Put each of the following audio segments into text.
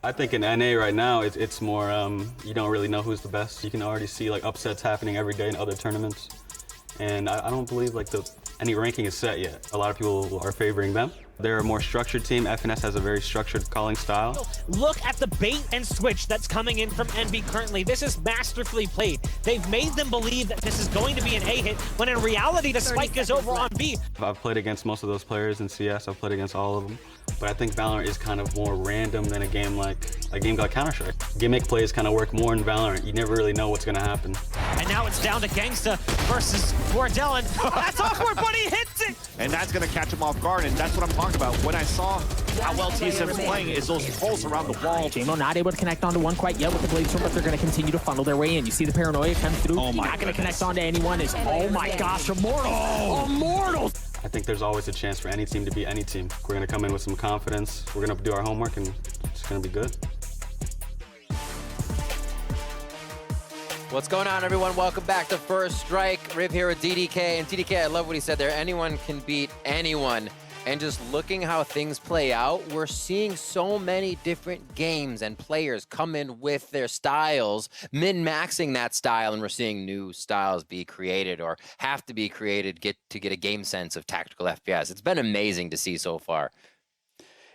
I think in NA right now, it's more, you don't really know who's the best. You can already see like upsets happening every day in other tournaments. And I don't believe like any ranking is set yet. A lot of people are favoring them. They're a more structured team. FNS has a very structured calling style. Look at the bait and switch that's coming in from Envy currently. This is masterfully played. They've made them believe that this is going to be an A hit, when in reality the spike is over on B. I've played against most of those players in CS. I've played against all of them. But I think Valorant is kind of more random than a game like Counter-Strike. Gimmick plays kind of work more in Valorant. You never really know what's going to happen. And now it's down to Gangsta versus Wardell, and that's awkward, but he hits it! And that's going to catch him off guard, and that's what I'm talking about. When I saw how well TSM is playing, is those pulls around the wall. JMO not able to connect onto one quite yet with the Blade Storm, but they're going to continue to funnel their way in. You see the paranoia come through. Oh my not going to connect onto anyone. Oh my gosh, Immortals! Oh. Immortals! I think there's always a chance for any team to beat any team. We're going to come in with some confidence. We're going to do our homework, and it's going to be good. What's going on, everyone? Welcome back to First Strike. Riv here with DDK. And DDK, I love what he said there. Anyone can beat anyone. And just looking how things play out, we're seeing so many different games and players come in with their styles, min-maxing that style, and we're seeing new styles be created or have to be created to get a game sense of tactical FPS. It's been amazing to see so far.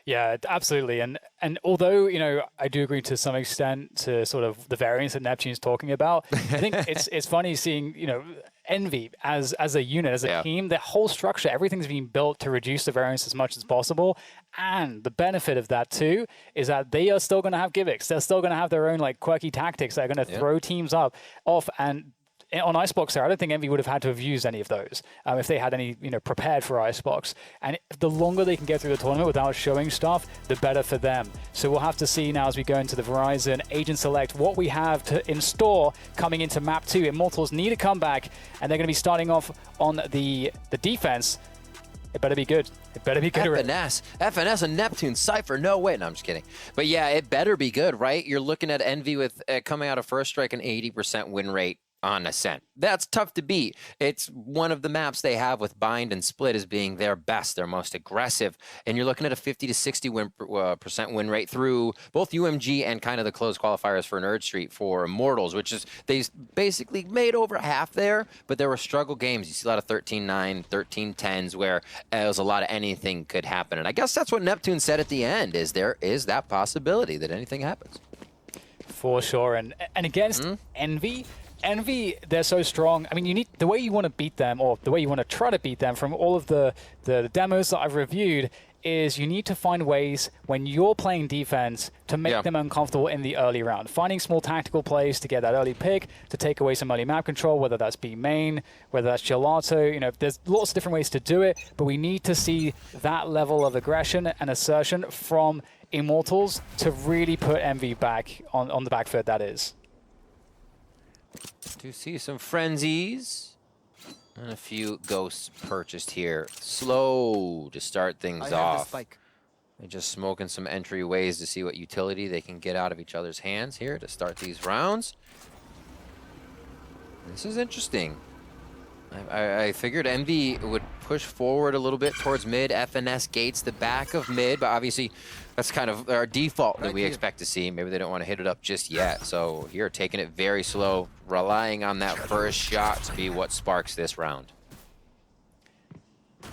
Yeah, absolutely. And although, you know, I do agree to some extent to sort of the variance that Neptune's talking about, I think it's funny seeing, you know, Envy as a unit, as a team, their whole structure, everything's being built to reduce the variance as much as possible. And the benefit of that too is that they are still going to have gimmicks. They're still going to have their own like quirky tactics that are going to throw teams off. And on Icebox there, I don't think Envy would have had to have used any of those if they had any, you know, prepared for Icebox. And the longer they can get through the tournament without showing stuff, the better for them. So we'll have to see now as we go into the Verizon Agent Select what we have in store coming into Map 2. Immortals need a comeback, and they're going to be starting off on the defense. It better be good. It better be good. FNS and Neptune, Cypher, no way. No, I'm just kidding. But yeah, it better be good, right? You're looking at Envy with coming out of First Strike an 80% win rate on Ascent. That's tough to beat. It's one of the maps they have with Bind and Split as being their best, their most aggressive. And you're looking at a 50 to 60% win rate through both UMG and kind of the closed qualifiers for Nerd Street for Immortals, which is they basically made over half there, but there were struggle games. You see a lot of 13-9, 13-10s where it was a lot of anything could happen. And I guess that's what Neptune said at the end, is there is that possibility that anything happens. For sure. And against Envy, they're so strong. I mean, you need the way you want to beat them, or the way you want to try to beat them from all of the demos that I've reviewed, is you need to find ways when you're playing defense to make them uncomfortable in the early round. Finding small tactical plays to get that early pick, to take away some early map control, whether that's B main, whether that's gelato. You know, there's lots of different ways to do it, but we need to see that level of aggression and assertion from Immortals to really put Envy back on the back foot, that is. Do see some frenzies and a few ghosts purchased here. Slow to start things off. They're just smoking some entryways to see what utility they can get out of each other's hands here to start these rounds. This is interesting. I figured Envy would push forward a little bit towards mid. FNS gates the back of mid, but obviously that's kind of our default that we expect to see. Maybe they don't want to hit it up just yet. So here, taking it very slow, relying on that first shot to be what sparks this round.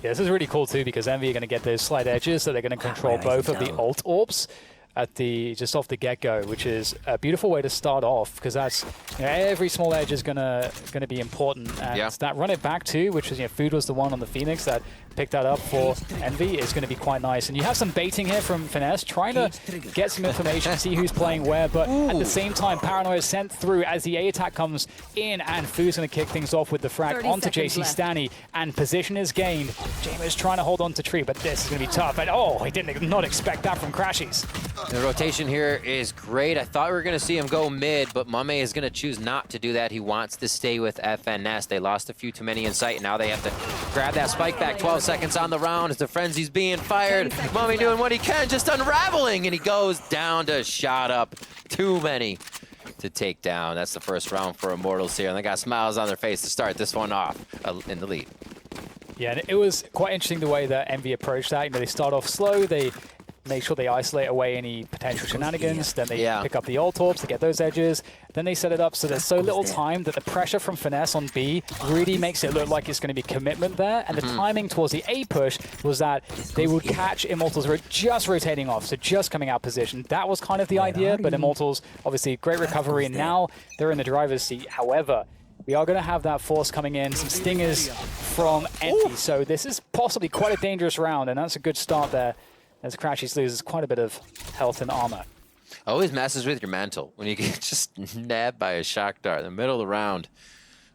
Yeah, this is really cool too, because Envy are going to get those slight edges, so they're going to control both of the ult orbs at just off the get-go, which is a beautiful way to start off, because that's, you know, every small edge is gonna be important. And that run it back too, which was, you know, Food was the one on the Phoenix that picked that up for Envy, is going to be quite nice. And you have some baiting here from Finesse, trying to get some information, see who's playing where, but at the same time, Paranoia is sent through as the A attack comes in, and Food's going to kick things off with the frag onto JC Stanny, and position is gained. Jamer is trying to hold on to Tree, but this is going to be tough. And oh, he did not expect that from Crashies. The rotation here is great. I thought we were going to see him go mid, but Mame is going to choose not to do that. He wants to stay with FNS. They lost a few too many in sight, and now they have to grab that spike back. 12 seconds on the round as the frenzy's being fired. Mame doing what he can, just unraveling, and he goes down to shot up. Too many to take down. That's the first round for Immortals here, and they got smiles on their face to start this one off in the lead. Yeah, and it was quite interesting the way that Envy approached that. You know, they start off slow, they make sure they isolate away any potential shenanigans. Then they pick up the ult orbs to get those edges. Then they set it up so there's so little time that the pressure from Finesse on B really makes it look like it's going to be commitment there. And the timing towards the A push was that they would catch Immortals just rotating off, so just coming out position. That was kind of the idea, but Immortals, obviously, great recovery, and now they're in the driver's seat. However, we are going to have that force coming in, some stingers from Envy, so this is possibly quite a dangerous round, and that's a good start there, as Crashies loses quite a bit of health and armor. Always messes with your mantle when you get just nabbed by a shock dart in the middle of the round,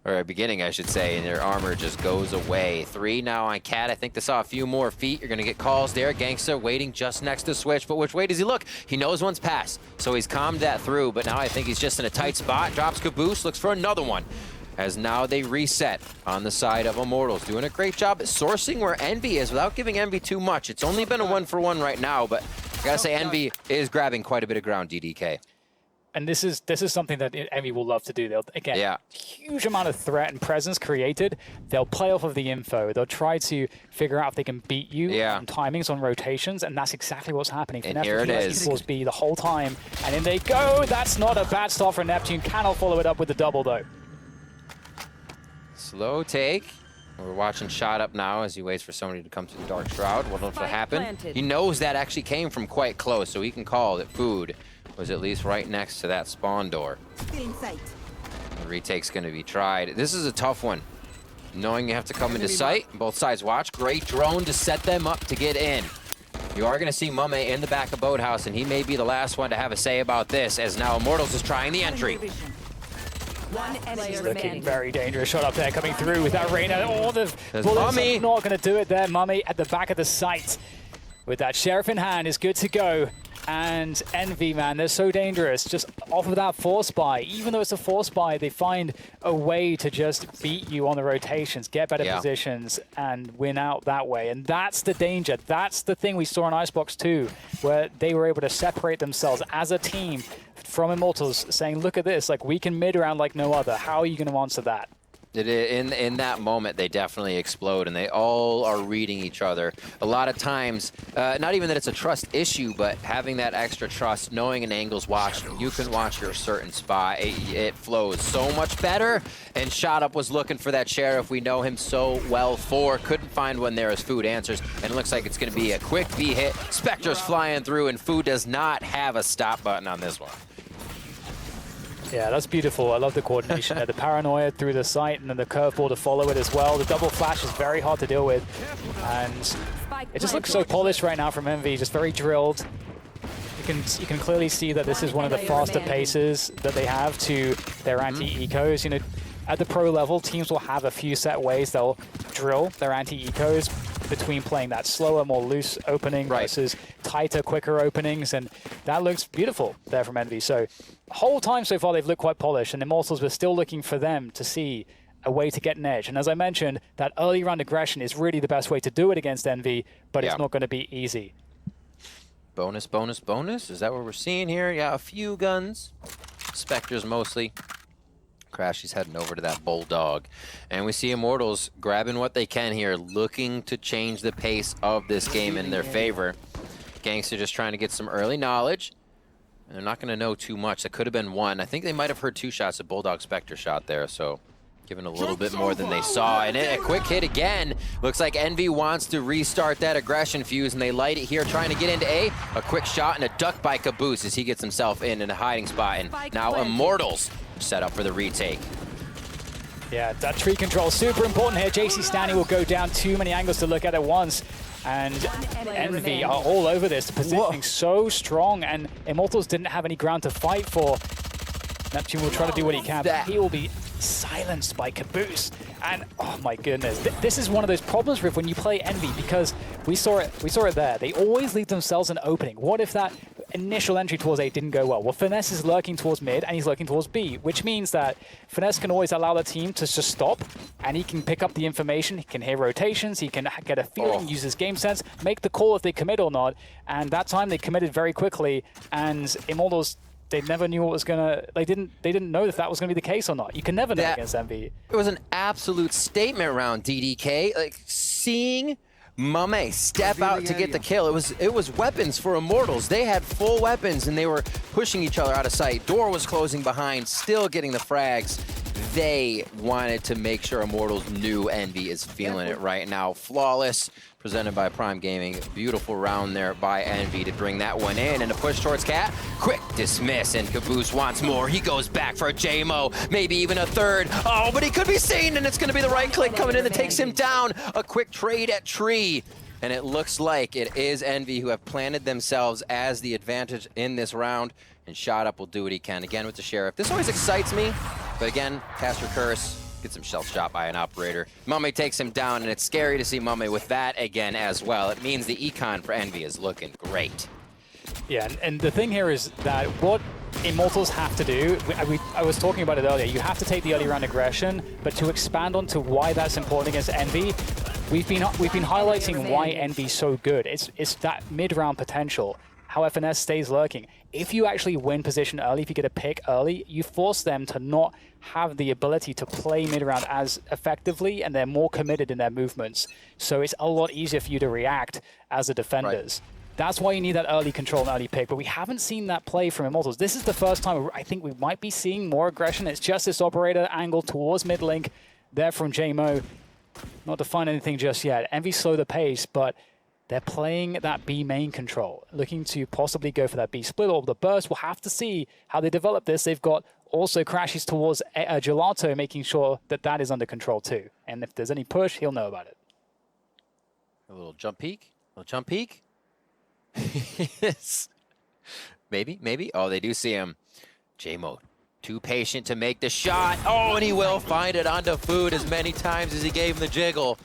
or beginning, I should say, and your armor just goes away. 3 now on Cat. I think they saw a few more feet. You're going to get calls there. Gangsta waiting just next to Switch, but which way does he look? He knows one's passed, so he's calmed that through, but now I think he's just in a tight spot. Drops Caboose, looks for another one, as now they reset on the side of Immortals. Doing a great job at sourcing where Envy is without giving Envy too much. It's only been a 1-for-1 right now, but I gotta say Envy is grabbing quite a bit of ground, DDK. And this is something that Envy will love to do. They'll, again, huge amount of threat and presence created. They'll play off of the info. They'll try to figure out if they can beat you on timings, on rotations, and that's exactly what's happening. And here it is. Equals B the whole time, and in they go. That's not a bad start for Neptune. Cannot follow it up with the double, though. Slow take. We're watching Shot up now as he waits for somebody to come to the Dark Shroud. What will happen? He knows that actually came from quite close, so he can call that food was at least right next to that spawn door. The retake's going to be tried. This is a tough one. Knowing you have to come into sight, both sides watch. Great drone to set them up to get in. You are going to see Mame in the back of Boathouse, and he may be the last one to have a say about this, as now Immortals is trying the entry. He's looking very dangerous. Shot up there coming through with that Reyna. Oh, the bullets Mummy. are not going to do it there. Mummy at the back of the site with that Sheriff in hand is good to go. And Envy, man, they're so dangerous. Just off of that force buy. Even though it's a force buy, they find a way to just beat you on the rotations, get better positions, and win out that way. And that's the danger. That's the thing we saw in Icebox 2, where they were able to separate themselves as a team from Immortals, saying, look at this, like we can mid round like no other. How are you going to answer that? In that moment, they definitely explode, and they all are reading each other. A lot of times, not even that it's a trust issue, but having that extra trust, knowing an angle's watched, you can watch your certain spot. It flows so much better, and Shot Up was looking for that Sheriff we know him so well for. Couldn't find one there as Food answers, and it looks like it's going to be a quick B hit. Spectre's flying through, and Food does not have a stop button on this one. Yeah, that's beautiful. I love the coordination there. The paranoia through the site and then the curveball to follow it as well. The double flash is very hard to deal with. And it just looks so polished right now from Envy, just very drilled. You can clearly see that this is one of the faster paces that they have to their anti-ecos. You know, at the pro level, teams will have a few set ways they'll drill their anti-ecos between playing that slower, more loose opening versus tighter, quicker openings, and that looks beautiful there from Envy. So the whole time so far they've looked quite polished, and Immortals were still looking for them to see a way to get an edge. And as I mentioned, that early round aggression is really the best way to do it against Envy, but it's not going to be easy. Bonus, bonus, bonus. Is that what we're seeing here? Yeah, a few guns. Spectres mostly. Crashy's heading over to that Bulldog. And we see Immortals grabbing what they can here, looking to change the pace of this game in their favor. Gangster just trying to get some early knowledge. And they're not going to know too much. That could have been one. I think they might have heard 2 shots. A Bulldog Spectre shot there, so giving a little bit more than they saw. And a quick hit again. Looks like Envy wants to restart that aggression fuse, and they light it here, trying to get into A. A quick shot and a duck by Caboose as he gets himself in a hiding spot. And now Immortals set up for the retake. Yeah, that tree control super important here. JC Stanley will go down too many angles to look at once. And Envy are all over this. The positioning so strong, and Immortals didn't have any ground to fight for. Neptune will try to do what he can, but he will be silenced by Caboose. And oh my goodness, this is one of those problems, Riv, when you play Envy, because we saw it there. They always leave themselves an opening. What if that initial entry towards A didn't go well? Well, Finesse is lurking towards mid, and he's lurking towards B, which means that Finesse can always allow the team to just stop, and he can pick up the information, he can hear rotations, he can get a feeling, use his game sense, make the call if they commit or not, and that time they committed very quickly, and Immortals, they never knew what was gonna. They didn't know if that was gonna be the case or not. You can never know against Envy. It was an absolute statement round, DDK. Like seeing Mame step out to get the kill. It was weapons for Immortals. They had full weapons and they were pushing each other out of sight. Door was closing behind, still getting the frags. They wanted to make sure Immortals knew Envy is feeling it right now. Flawless, presented by Prime Gaming. Beautiful round there by Envy to bring that one in. And a push towards Cat. Quick dismiss, and Caboose wants more. He goes back for JMO, maybe even a third. Oh, but he could be seen, and it's going to be the right click coming in that takes him down. A quick trade at Tree. And it looks like it is Envy who have planted themselves as the advantage in this round. And Shot Up will do what he can. Again with the Sheriff. This always excites me. But again, Caster Curse gets himself shot by an operator. Mame takes him down, and it's scary to see Mame with that again as well. It means the econ for Envy is looking great. Yeah, and the thing here is that what Immortals have to do, I was talking about it earlier, you have to take the early round aggression, but to expand onto why that's important against Envy, we've been highlighting why Envy's so good. It's that mid-round potential. How FNS stays lurking. If you actually win position early, if you get a pick early, you force them to not have the ability to play mid-round as effectively, and they're more committed in their movements. So it's a lot easier for you to react as the defenders. Right. That's why you need that early control and early pick, but we haven't seen that play from Immortals. This is the first time I think we might be seeing more aggression. It's just this operator angle towards mid link there from JMO. Not to find anything just yet. Envy slow the pace, but they're playing that B main control, looking to possibly go for that B split or the burst. We'll have to see how they develop this. They've got also crashes towards Gelato, making sure that that is under control too. And if there's any push, he'll know about it. A little jump peek, a little jump peek. Yes. Maybe. Oh, they do see him. JMO, too patient to make the shot. Oh, and he will find it onto Food as many times as he gave him the jiggle.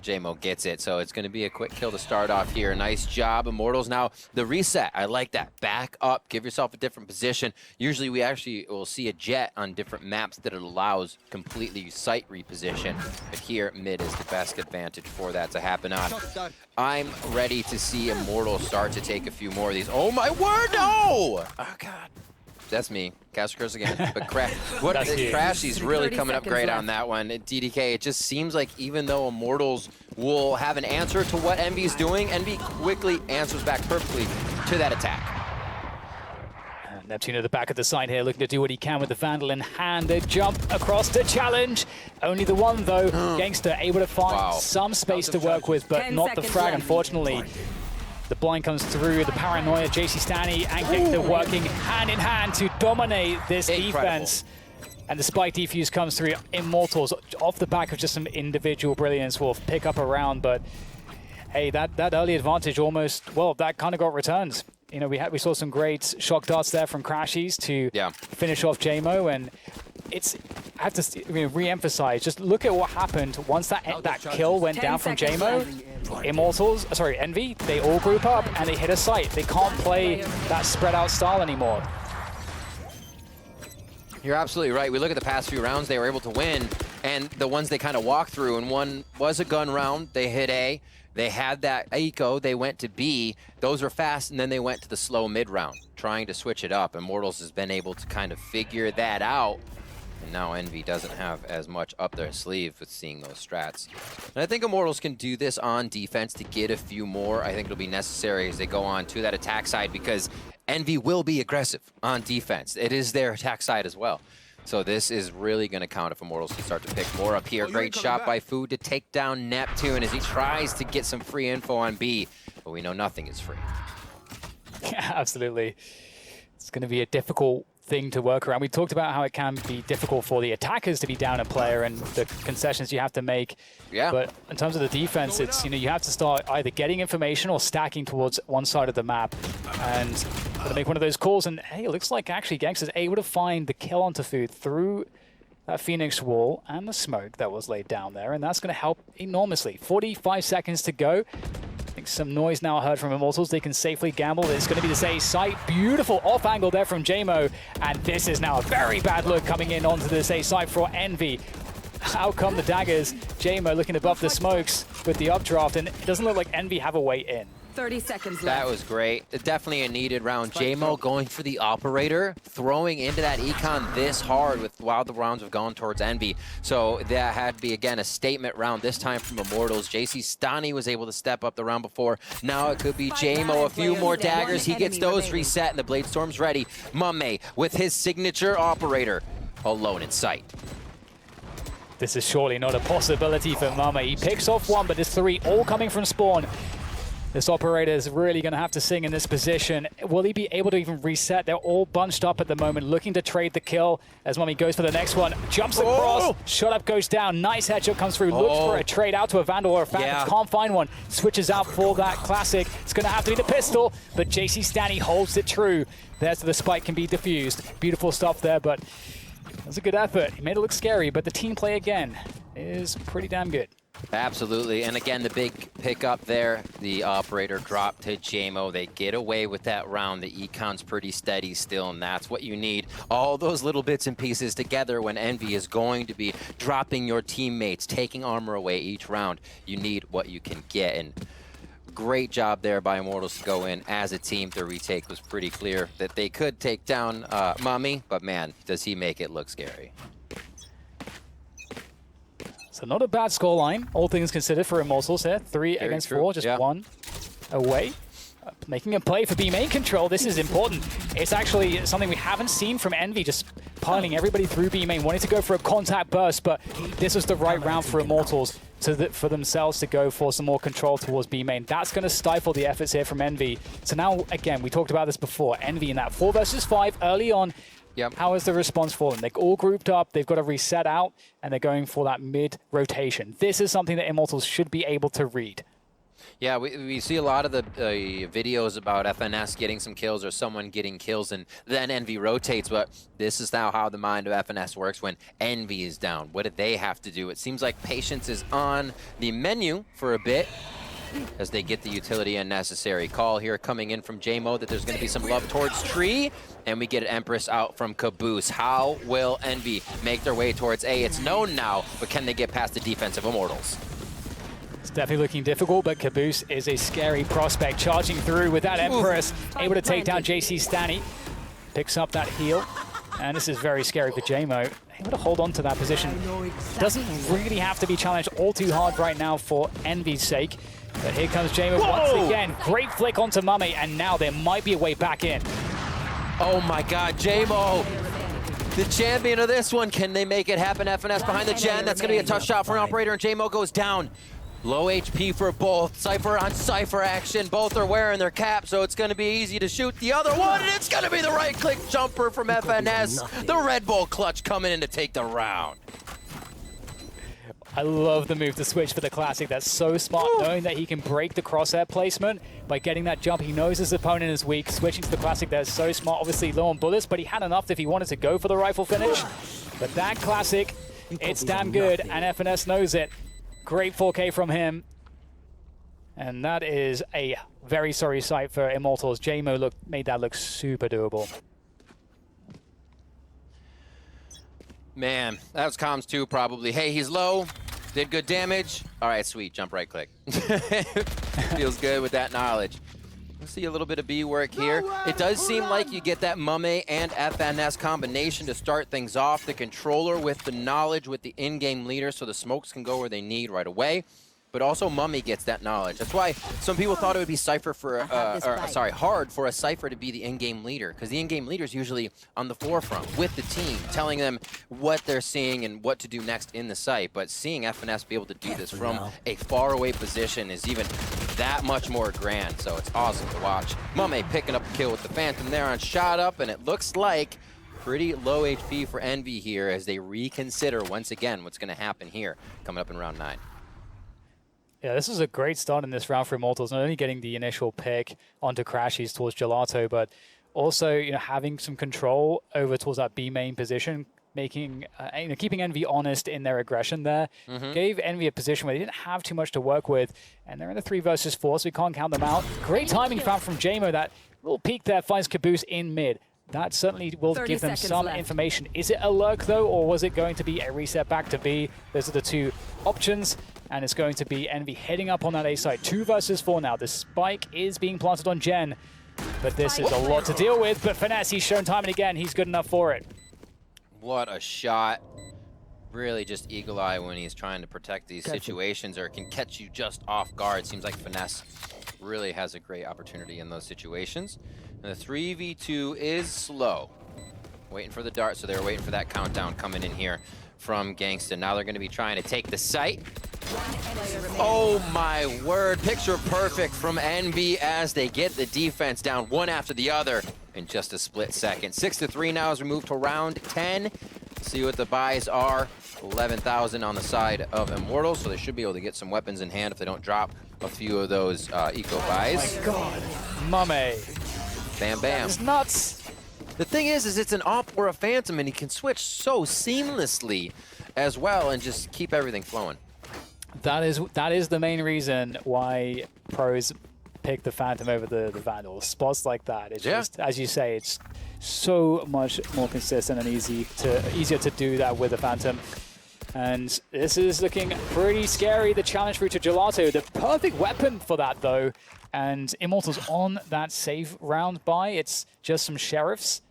JMO gets it, so it's going to be a quick kill to start off here. Nice job, Immortals. Now, the reset, I like that. Back up, give yourself a different position. Usually, we actually will see a jet on different maps that it allows completely site reposition. But here, mid is the best advantage for that to happen on. I'm ready to see Immortals start to take a few more of these. Oh, my word, no! Oh, God. That's me. Caster Curse again. But Crashy's really coming up great on that one. DDK, it just seems like even though Immortals will have an answer to what Envy's doing, Envy quickly answers back perfectly to that attack. Neptune at the back of the side here, looking to do what he can with the Vandal in hand. They jump across to challenge. Only the one, though. Gangster able to find some space to work with, but not the frag, unfortunately. The blind comes through, the paranoia, JC Stanley and Gangster working hand in hand to dominate this defense. And the spike defuse comes through. Immortals, off the back of just some individual brilliance, will pick up a round, but hey, that early advantage almost, well, that kind of got returned. You know, we saw some great shock darts there from Crashies to finish off JMO, and I have to re-emphasize, just look at what happened once that kill went down from JMO. Envy, they all group up and they hit a site. They can't play that spread out style anymore. You're absolutely right. We look at the past few rounds, they were able to win, and the ones they kind of walked through, and one was a gun round, they hit A. They had that eco, they went to B. Those were fast, and then they went to the slow mid round, trying to switch it up. Immortals has been able to kind of figure that out. And now Envy doesn't have as much up their sleeve with seeing those strats. And I think Immortals can do this on defense to get a few more. I think it'll be necessary as they go on to that attack side, because Envy will be aggressive on defense. It is their attack side as well. So this is really going to count if Immortals can start to pick more up here. Great shot by Food to take down Neptune as he tries to get some free info on B. But we know nothing is free. Yeah, absolutely. It's going to be a difficult thing to work around. We talked about how it can be difficult for the attackers to be down a player and the concessions you have to make. Yeah. But in terms of the defense, it's, you have to start either getting information or stacking towards one side of the map and gotta make one of those calls. And hey, it looks like actually Gangster's able to find the kill onto Food through that Phoenix wall and the smoke that was laid down there, and that's going to help enormously. 45 seconds to go. I think some noise now heard from Immortals. They can safely gamble. It's going to be this A site. Beautiful off angle there from JMO. And this is now a very bad look coming in onto this A site for Envy. Out come the daggers. JMO looking above the smokes with the updraft. And it doesn't look like Envy have a way in. 30 seconds left. That was great. Definitely a needed round. JMO going for the operator, throwing into that econ this hard while the rounds have gone towards Envy. So that had to be, again, a statement round, this time from Immortals. JC Stani was able to step up the round before. Now it could be JMO. A few more daggers. He gets those reset, and the Blade Storm's ready. Mame with his signature operator alone in sight. This is surely not a possibility for Mame. He picks off one, but there's 3 all coming from spawn. This operator is really going to have to sing in this position. Will he be able to even reset? They're all bunched up at the moment, looking to trade the kill as Mame goes for the next one. Jumps across, shot up goes down. Nice headshot comes through, looks for a trade out to a Vandal or a Phantom. Can't find one. Switches out for that classic. It's going to have to be the pistol, but JC Stani holds it true. There so the spike can be diffused. Beautiful stuff there, but it was a good effort. He made it look scary, but the team play again is pretty damn good. Absolutely, and again, the big pickup there, the operator drop to JMO. They get away with that round. The econ's pretty steady still, and that's what you need. All those little bits and pieces together when Envy is going to be dropping your teammates, taking armor away each round. You need what you can get, and great job there by Immortals to go in as a team. The retake was pretty clear that they could take down Mame, but man, does he make it look scary. So not a bad scoreline, all things considered for Immortals here. 3 Very against true. 4, just 1 away. Making a play for B main control. This is important. It's actually something we haven't seen from Envy, just piling everybody through B main, wanting to go for a contact burst, but this was the right round for Immortals for themselves to go for some more control towards B main. That's going to stifle the efforts here from Envy. So now, again, we talked about this before. Envy in that 4 versus 5 early on. Yep. How is the response for them? They're all grouped up, they've got to reset out, and they're going for that mid-rotation. This is something that Immortals should be able to read. Yeah, we see a lot of the videos about FNS getting some kills or someone getting kills and then Envy rotates, but this is now how the mind of FNS works when Envy is down. What do they have to do? It seems like patience is on the menu for a bit as they get the utility and necessary. Call here coming in from JMO that there's going to be some love towards Tree, and we get an Empress out from Caboose. How will Envy make their way towards A? It's known now, but can they get past the defensive Immortals? It's definitely looking difficult, but Caboose is a scary prospect, charging through with that Empress, able to take down JC Stani. Picks up that heal, and this is very scary for JMO. Able to hold on to that position. Doesn't really have to be challenged all too hard right now for Envy's sake. But here comes JMO once again. Great flick onto Mame, and now there might be a way back in. Oh my god, JMO, the champion of this one. Can they make it happen? FNS behind the gen. That's going to be a tough shot for an operator, and JMO goes down. Low HP for both. Cypher on Cypher action. Both are wearing their cap, so it's going to be easy to shoot the other one, and it's going to be the right-click jumper from FNS. The Red Bull clutch coming in to take the round. I love the move to switch for the classic. That's so smart, knowing that he can break the crosshair placement by getting that jump. He knows his opponent is weak. Switching to the classic there is so smart. Obviously low on bullets, but he had enough if he wanted to go for the rifle finish. But that classic, it's damn good, and FNS knows it. Great 4K from him. And that is a very sorry sight for Immortals. JMO made that look super doable. Man, that was comms 2 probably. Hey, he's low, did good damage. All right, sweet, jump right click. Feels good with that knowledge. Let's see a little bit of B work here. It does seem like you get that Mame and FNS combination to start things off. The controller with the knowledge with the in-game leader, so the smokes can go where they need right away. But also Mame gets that knowledge. That's why some people thought it would be Cypher for, hard for a Cypher to be the in-game leader, because the in-game leader is usually on the forefront with the team, telling them what they're seeing and what to do next in the site. But seeing FNS be able to do this from a faraway position is even that much more grand, so it's awesome to watch. Mame picking up a kill with the Phantom there on shot up, and it looks like pretty low HP for Envy here as they reconsider once again what's going to happen here coming up in round 9. Yeah, this was a great start in this round for Immortals, not only getting the initial pick onto Crashies towards Gelato, but also, you know, having some control over towards that B main position, making, keeping Envy honest in their aggression there. Gave Envy a position where they didn't have too much to work with, and they're in the 3 versus 4, so we can't count them out. Great timing found from JMO. That little peek there finds Caboose in mid. That certainly will give them some information. Is it a lurk, though, or was it going to be a reset back to B? Those are the 2 options. And it's going to be Envy heading up on that A side. 2 versus 4 now. The spike is being planted on Gen. But this is a lot to deal with. But Finesse, he's shown time and again, he's good enough for it. What a shot. Really just eagle eye when he's trying to protect these situations, or can catch you just off guard. Seems like Finesse really has a great opportunity in those situations. And the 3v2 is slow. Waiting for the dart, so they're waiting for that countdown coming in here from Gangsta. Now they're going to be trying to take the site. Oh my word, picture perfect from NB as they get the defense down one after the other in just a split second. 6-3 now as we move to round 10. See what the buys are. 11,000 on the side of Immortals, so they should be able to get some weapons in hand if they don't drop a few of those eco buys. Oh my god, Mame. Bam, bam. It's nuts. The thing is it's an op or a phantom, and he can switch so seamlessly as well and just keep everything flowing. That is the main reason why pros pick the Phantom over the Vandal. Spots like that, it's just, as you say, it's so much more consistent and easier to do that with the Phantom. And this is looking pretty scary. The challenge through to Gelato, the perfect weapon for that though. And Immortals on that save round buy. It's just some sheriffs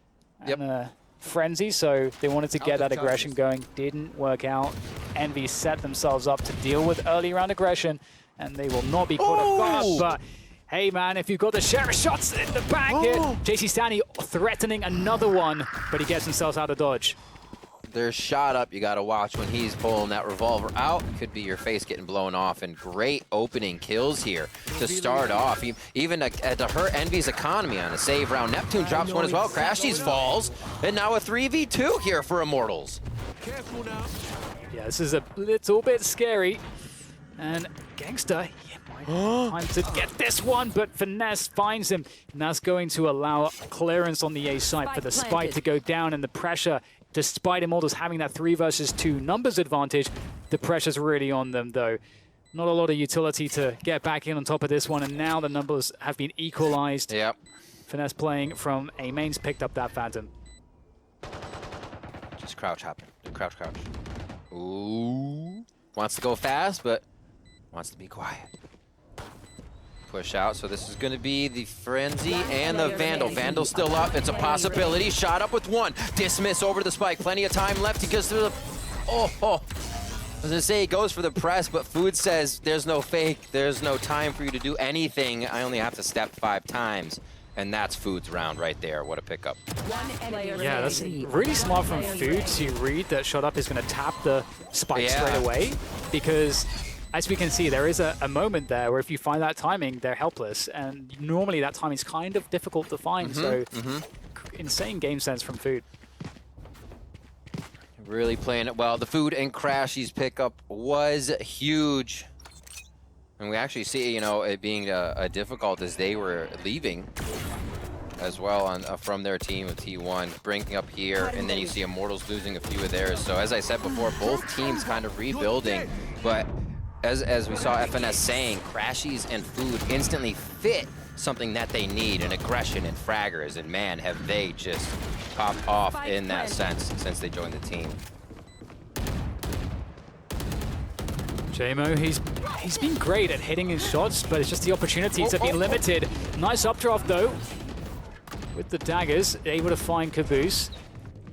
and Frenzy, so they wanted to get that aggression going. Didn't work out. Envy set themselves up to deal with early round aggression, and they will not be caught off guard. But hey man, if you've got the sheriff shots in the back here, JC Stanley threatening another one, but he gets himself out of dodge. There's shot up. You got to watch when he's pulling that revolver out. Could be your face getting blown off. And great opening kills here to start off. Even to hurt Envy's economy on a save round. Neptune drops one as well. Crashies falls. And now a 3v2 here for Immortals. Yeah, this is a little bit scary. And Gangsta, time to get this one, but Finesse finds him. And that's going to allow clearance on the A site for the spike to go down, and the pressure, despite Immortals having that 3 versus 2 numbers advantage, the pressure's really on them though. Not a lot of utility to get back in on top of this one, and now the numbers have been equalized. Yep. Finesse playing from A mains picked up that Phantom. Just crouch hopping. Crouch, crouch. Ooh. Wants to go fast, but wants to be quiet. Push out, so this is going to be the Frenzy and the Vandal. Vandal's still up, it's a possibility. Shot up with one. Dismiss over to the spike. Plenty of time left. He goes to the... I was going to say he goes for the press, but Food says there's no fake. There's no time for you to do anything. I only have to step 5 times. And that's Food's round right there. What a pickup. Yeah, that's really smart from Food to read that shot up is going to tap the spike straight away, because as we can see, there is a moment there where if you find that timing, they're helpless. And normally that timing is kind of difficult to find. So insane game sense from Food. Really playing it well. The Food and Crashy's pickup was huge. And we actually see, you know, it being difficult as they were leaving as well on from their team of T1, bringing up here, and then you see Immortals losing a few of theirs. So as I said before, both teams kind of rebuilding, but as we saw FNS saying, Crashies and Food instantly fit something that they need, an aggression and fraggers, and man, have they just popped off in that sense since they joined the team. JMO, he's been great at hitting his shots, but it's just the opportunities have been limited. Nice updraft though, with the daggers, able to find Caboose.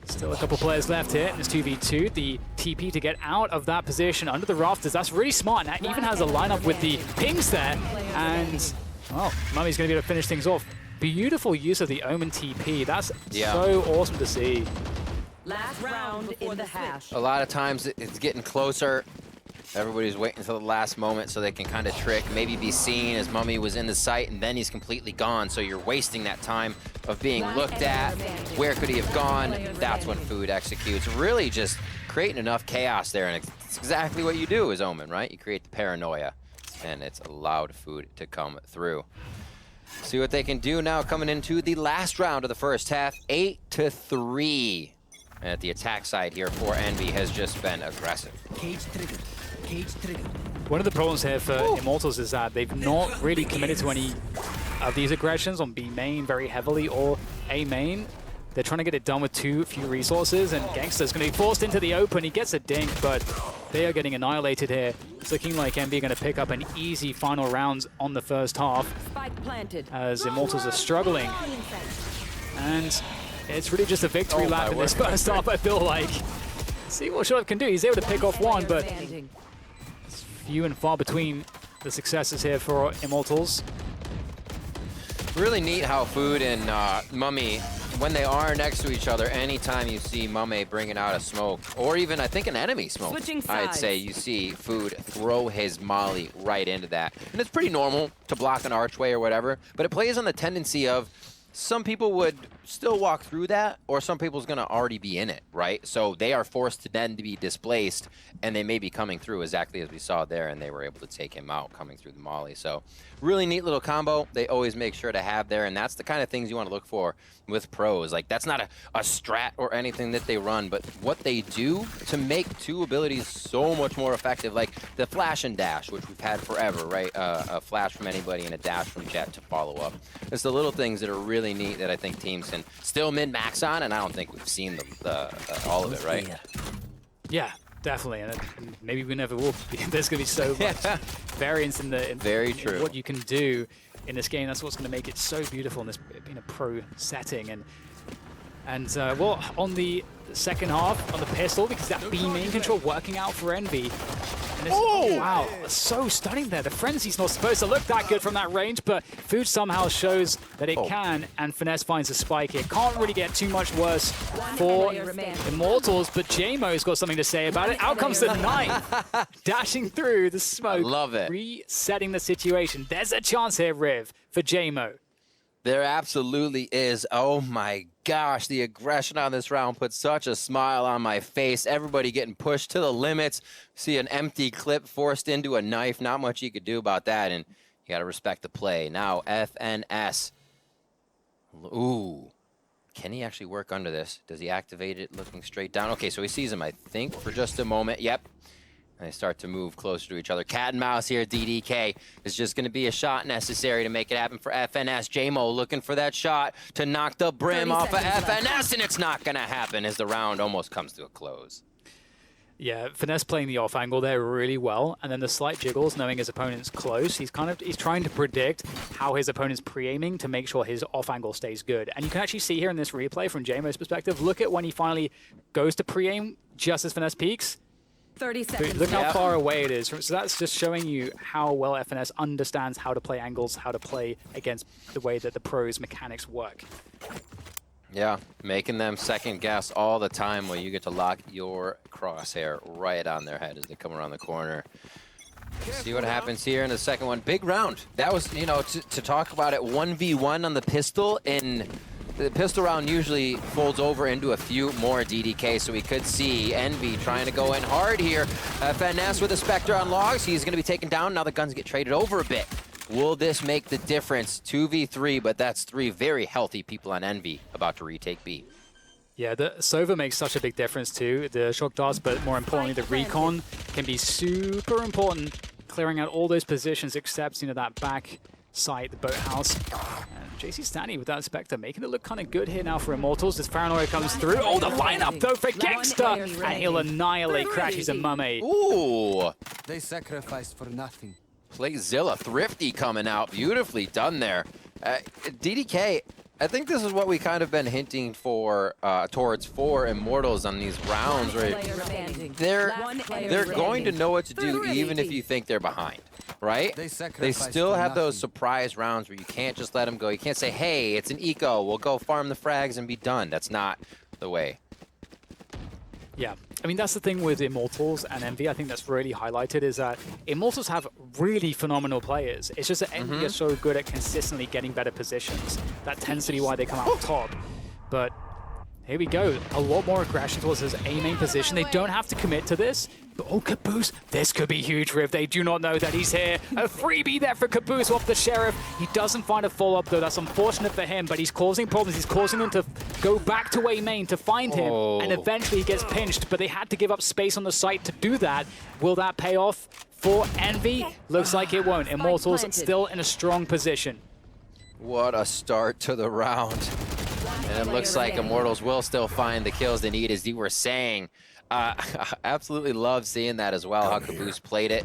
Still a couple players left here in this 2v2. The TP to get out of that position under the rafters, that's really smart. And that even has a lineup with the pings there. And, well, Mummy's going to be able to finish things off. Beautiful use of the Omen TP. That's so awesome to see. Last round in the hash. A lot of times it's getting closer. Everybody's waiting until the last moment so they can kind of trick, maybe be seen as Mummy was in the site and then he's completely gone. So you're wasting that time of being looked at. Where could he have gone? That's when Food executes. Really just creating enough chaos there. And it's exactly what you do as Omen, right? You create the paranoia and it's allowed Food to come through. See what they can do now coming into the last round of the first half, 8-3. And at the attack side here for Envy has just been aggressive. Cage trigger. Cage trigger. One of the problems here for Immortals is that they've not really committed to any of these aggressions on B main very heavily or A main. They're trying to get it done with too few resources, and Gangsta's going to be forced into the open. He gets a dink, but they are getting annihilated here. It's looking like MB are going to pick up an easy final round on the first half Spike planted. as Immortals are struggling. And it's really just a victory lap in this first half, I feel like. See what Shot can do. He's able to pick off one, but it's few and far between the successes here for Immortals. Really neat how Food and Mummy, when they are next to each other, anytime you see Mummy bringing out a smoke, or even I think an enemy smoke, Switching I'd sides. say you see Food throw his molly right into that. And it's pretty normal to block an archway or whatever, but it plays on the tendency of some people would still walk through that, or some people's gonna already be in it, right? So they are forced to then be displaced, and they may be coming through exactly as we saw there, and they were able to take him out coming through the molly. So really neat little combo they always make sure to have there, and that's the kind of things you want to look for with pros. Like, that's not a strat or anything that they run, but what they do to make two abilities so much more effective, like the flash and dash, which we've had forever, right? A flash from anybody and a dash from Jet to follow up. It's the little things that are really neat that I think teams can still min-max on, and I don't think we've seen all of it, right? Yeah, definitely, and maybe we never will. There's going to be so much variance in Very true. what you can do in this game. That's what's going to make it so beautiful in this being a pro setting. And well, on the second half, on the pistol, because that B main control working out for Envy. And oh, wow, so stunning there. The Frenzy's not supposed to look that good from that range, but Food somehow shows that it can, and Finesse finds a spike here. Can't really get too much worse for Immortals, but JMO's got something to say about it. Out comes the knife, dashing through the smoke. I love it. Resetting the situation. There's a chance here, Riv, for JMO. There absolutely is. Oh my gosh, the aggression on this round put such a smile on my face. Everybody getting pushed to the limits. See an empty clip forced into a knife. Not much you could do about that, and you got to respect the play. Now, FNS. Ooh. Can he actually work under this? Does he activate it looking straight down? Okay, so he sees him, I think, for just a moment. Yep. And they start to move closer to each other. Cat and mouse here, DDK. Is just going to be a shot necessary to make it happen for FNS. JMO looking for that shot to knock the brim off of FNS, and it's not going to happen as the round almost comes to a close. Yeah, Finesse playing the off angle there really well, and then the slight jiggles, knowing his opponent's close. He's trying to predict how his opponent's pre-aiming to make sure his off angle stays good. And you can actually see here in this replay from JMO's perspective, look at when he finally goes to pre-aim just as Finesse peaks. 30 seconds. Look how far away it is. So that's just showing you how well FNS understands how to play angles, how to play against the way that the pros' mechanics work. Yeah, making them second guess all the time when you get to lock your crosshair right on their head as they come around the corner. See what happens here in the second one. Big round. That was, you know, to talk about it, 1v1 on the pistol. In the pistol round usually folds over into a few more DDK, so we could see Envy trying to go in hard here. FNS with a Spectre on logs. He's going to be taken down. Now the guns get traded over a bit. Will this make the difference? 2v3, but that's three very healthy people on Envy about to retake B. Yeah, the Sova makes such a big difference too. The shock darts, but more importantly, the recon can be super important, clearing out all those positions except, you know, that back side, the boathouse. And JC Stanley with that Spectre, making it look kind of good here now for Immortals. This Paranoia comes through. Oh, the lineup though for Gangster! And he'll annihilate Crashes and Mummy. Ooh! They sacrificed for nothing. Playzilla, Thrifty coming out. Beautifully done there. DDK, I think this is what we kind of been hinting for towards for Immortals on these rounds, right? They're going to know what to do even if you think they're behind, right? They still have those surprise rounds where you can't just let them go. You can't say, hey, it's an eco, we'll go farm the frags and be done. That's not the way. Yeah, I mean, that's the thing with Immortals and Envy. I think that's really highlighted is that Immortals have really phenomenal players. It's just that Envy are so good at consistently getting better positions. That tends to be why they come out top. But here we go. A lot more aggression towards his A main position. They don't have to commit to this. But oh, Caboose, this could be huge, Riv. They do not know that he's here. A freebie there for Caboose off the Sheriff. He doesn't find a follow-up, though. That's unfortunate for him, but he's causing problems. He's causing them to go back to A main to find him, and eventually he gets pinched, but they had to give up space on the site to do that. Will that pay off for Envy? Looks like it won't. Immortals still in a strong position. What a start to the round. And it looks like Immortals will still find the kills they need, as you were saying. I absolutely love seeing that as well, how Caboose played it.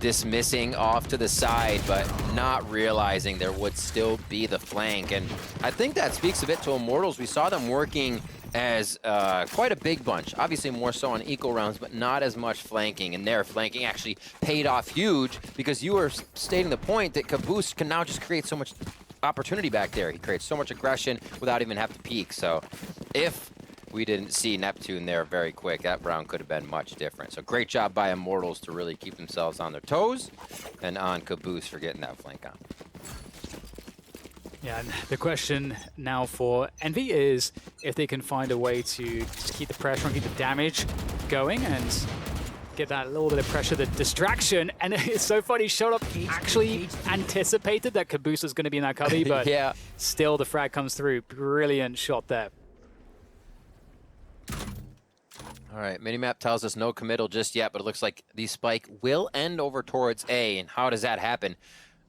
dismissing off to the side, but not realizing there would still be the flank. And I think that speaks a bit to Immortals. We saw them working as quite a big bunch, obviously more so on equal rounds, but not as much flanking. And their flanking actually paid off huge, because you were stating the point that Caboose can now just create so much opportunity back there. He creates so much aggression without even having to peek. So if we didn't see Neptune there very quick, that round could have been much different. So great job by Immortals to really keep themselves on their toes, and on Caboose for getting that flank on. Yeah, and the question now for Envy is if they can find a way to just keep the pressure and keep the damage going and get that little bit of pressure, the distraction. And it's so funny, showed up, actually anticipated that Caboose was going to be in that cubby, but yeah, still the frag comes through. Brilliant shot there. All right, minimap tells us no committal just yet, but it looks like the spike will end over towards A. And how does that happen?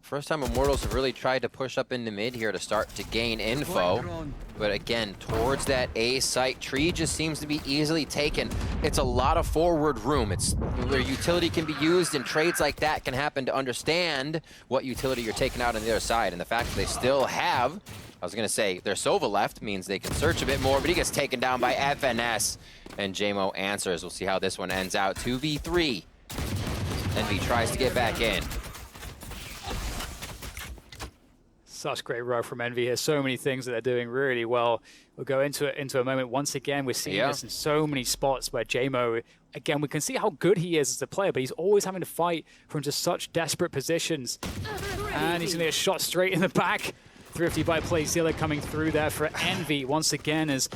First time Immortals have really tried to push up into mid here to start to gain info. But again, towards that A site, tree just seems to be easily taken. It's a lot of forward room. It's where utility can be used, and trades like that can happen to understand what utility you're taking out on the other side. And the fact that they still have, I was going to say, their Sova left means they can search a bit more, but he gets taken down by FNS. And JMO answers. We'll see how this one ends out. 2v3. Envy tries to get back in. Such great row from Envy here. So many things that they're doing really well. We'll go into a moment. Once again, we're seeing this in so many spots where JMO, again, we can see how good he is as a player, but he's always having to fight from just such desperate positions. And he's going to get shot straight in the back. Thrifty by Playzilla coming through there for Envy once again. As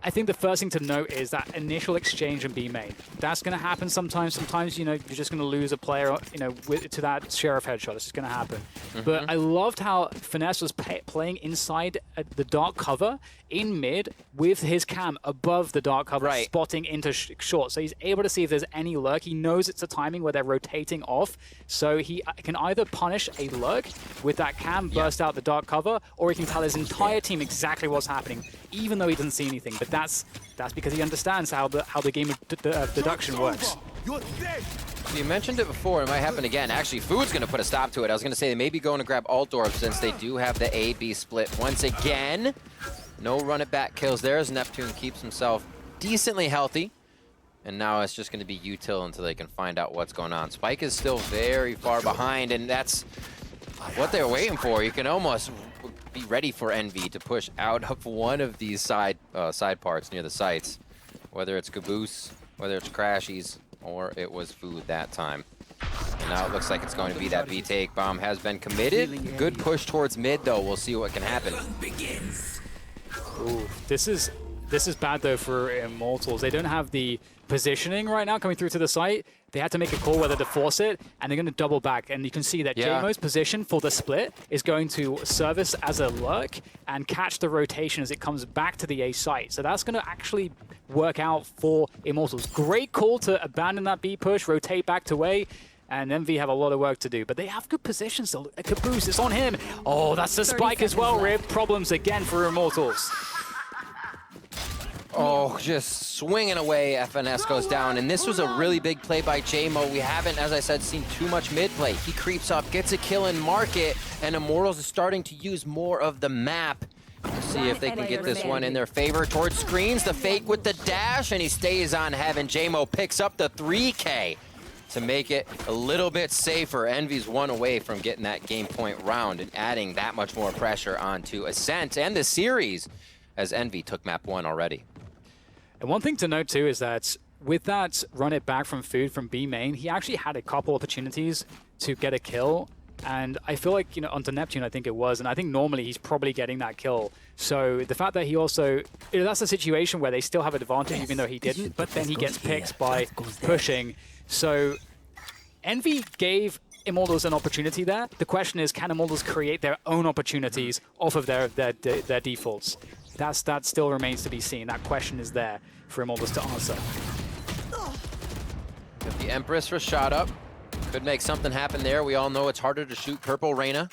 I think the first thing to note is that initial exchange in B main. That's going to happen sometimes. Sometimes, you know, you're just going to lose a player, you know, to that Sheriff headshot. It's just going to happen. But I loved how Finesse was playing inside the dark cover in mid with his cam above the dark cover, spotting into short. So he's able to see if there's any lurk. He knows it's a timing where they're rotating off. So he can either punish a lurk with that cam, burst out the dark cover, or he can tell his entire team exactly what's happening, even though he doesn't see anything. But that's because he understands how the game of deduction works. You mentioned it before, it might happen again. Actually, Food's going to put a stop to it. I was going to say they may be going to grab alt orb since they do have the A-B split once again. No run it back kills there as Neptune keeps himself decently healthy. And now it's just going to be util until they can find out what's going on. Spike is still very far behind, and that's what they're waiting for. You can almost be ready for Envy to push out of one of these side parts near the sites. Whether it's Caboose, whether it's Crashies, or it was Food that time. And now it looks like it's going to be that B-take. Bomb has been committed. Good push towards mid, though. We'll see what can happen. Ooh, this is bad, though, for Immortals. They don't have the positioning right now coming through to the site. They had to make a call whether to force it, and they're going to double back. And you can see that JMO's position for the split is going to service as a lurk and catch the rotation as it comes back to the A site. So that's going to actually work out for Immortals. Great call to abandon that B push, rotate back to A, and Envy have a lot of work to do. But they have good position still. Caboose, it's on him. Oh, that's the spike as well, Rib. Problems again for Immortals. Oh, just swinging away, FNS goes down, and this was a really big play by JMO. We haven't, as I said, seen too much mid play. He creeps up, gets a kill in market, and Immortals is starting to use more of the map. We'll see if they can get this one in their favor. Towards screens, the fake with the dash, and he stays on heaven. JMO picks up the 3K to make it a little bit safer. Envy's one away from getting that game point round and adding that much more pressure onto Ascent and the series, as Envy took map 1 already. And one thing to note too is that with that run it back from Food from B main, he actually had a couple opportunities to get a kill. And I feel like, you know, onto Neptune, I think it was, and I think normally he's probably getting that kill. So the fact that he also, you know, that's a situation where they still have an advantage even though he didn't, but then he gets picked by pushing. So Envy gave Immortals an opportunity there. The question is, can Immortals create their own opportunities off of their defaults? That still remains to be seen. That question is there for Immortals to answer. Got the Empress for shot up. Could make something happen there. We all know it's harder to shoot Purple Reyna.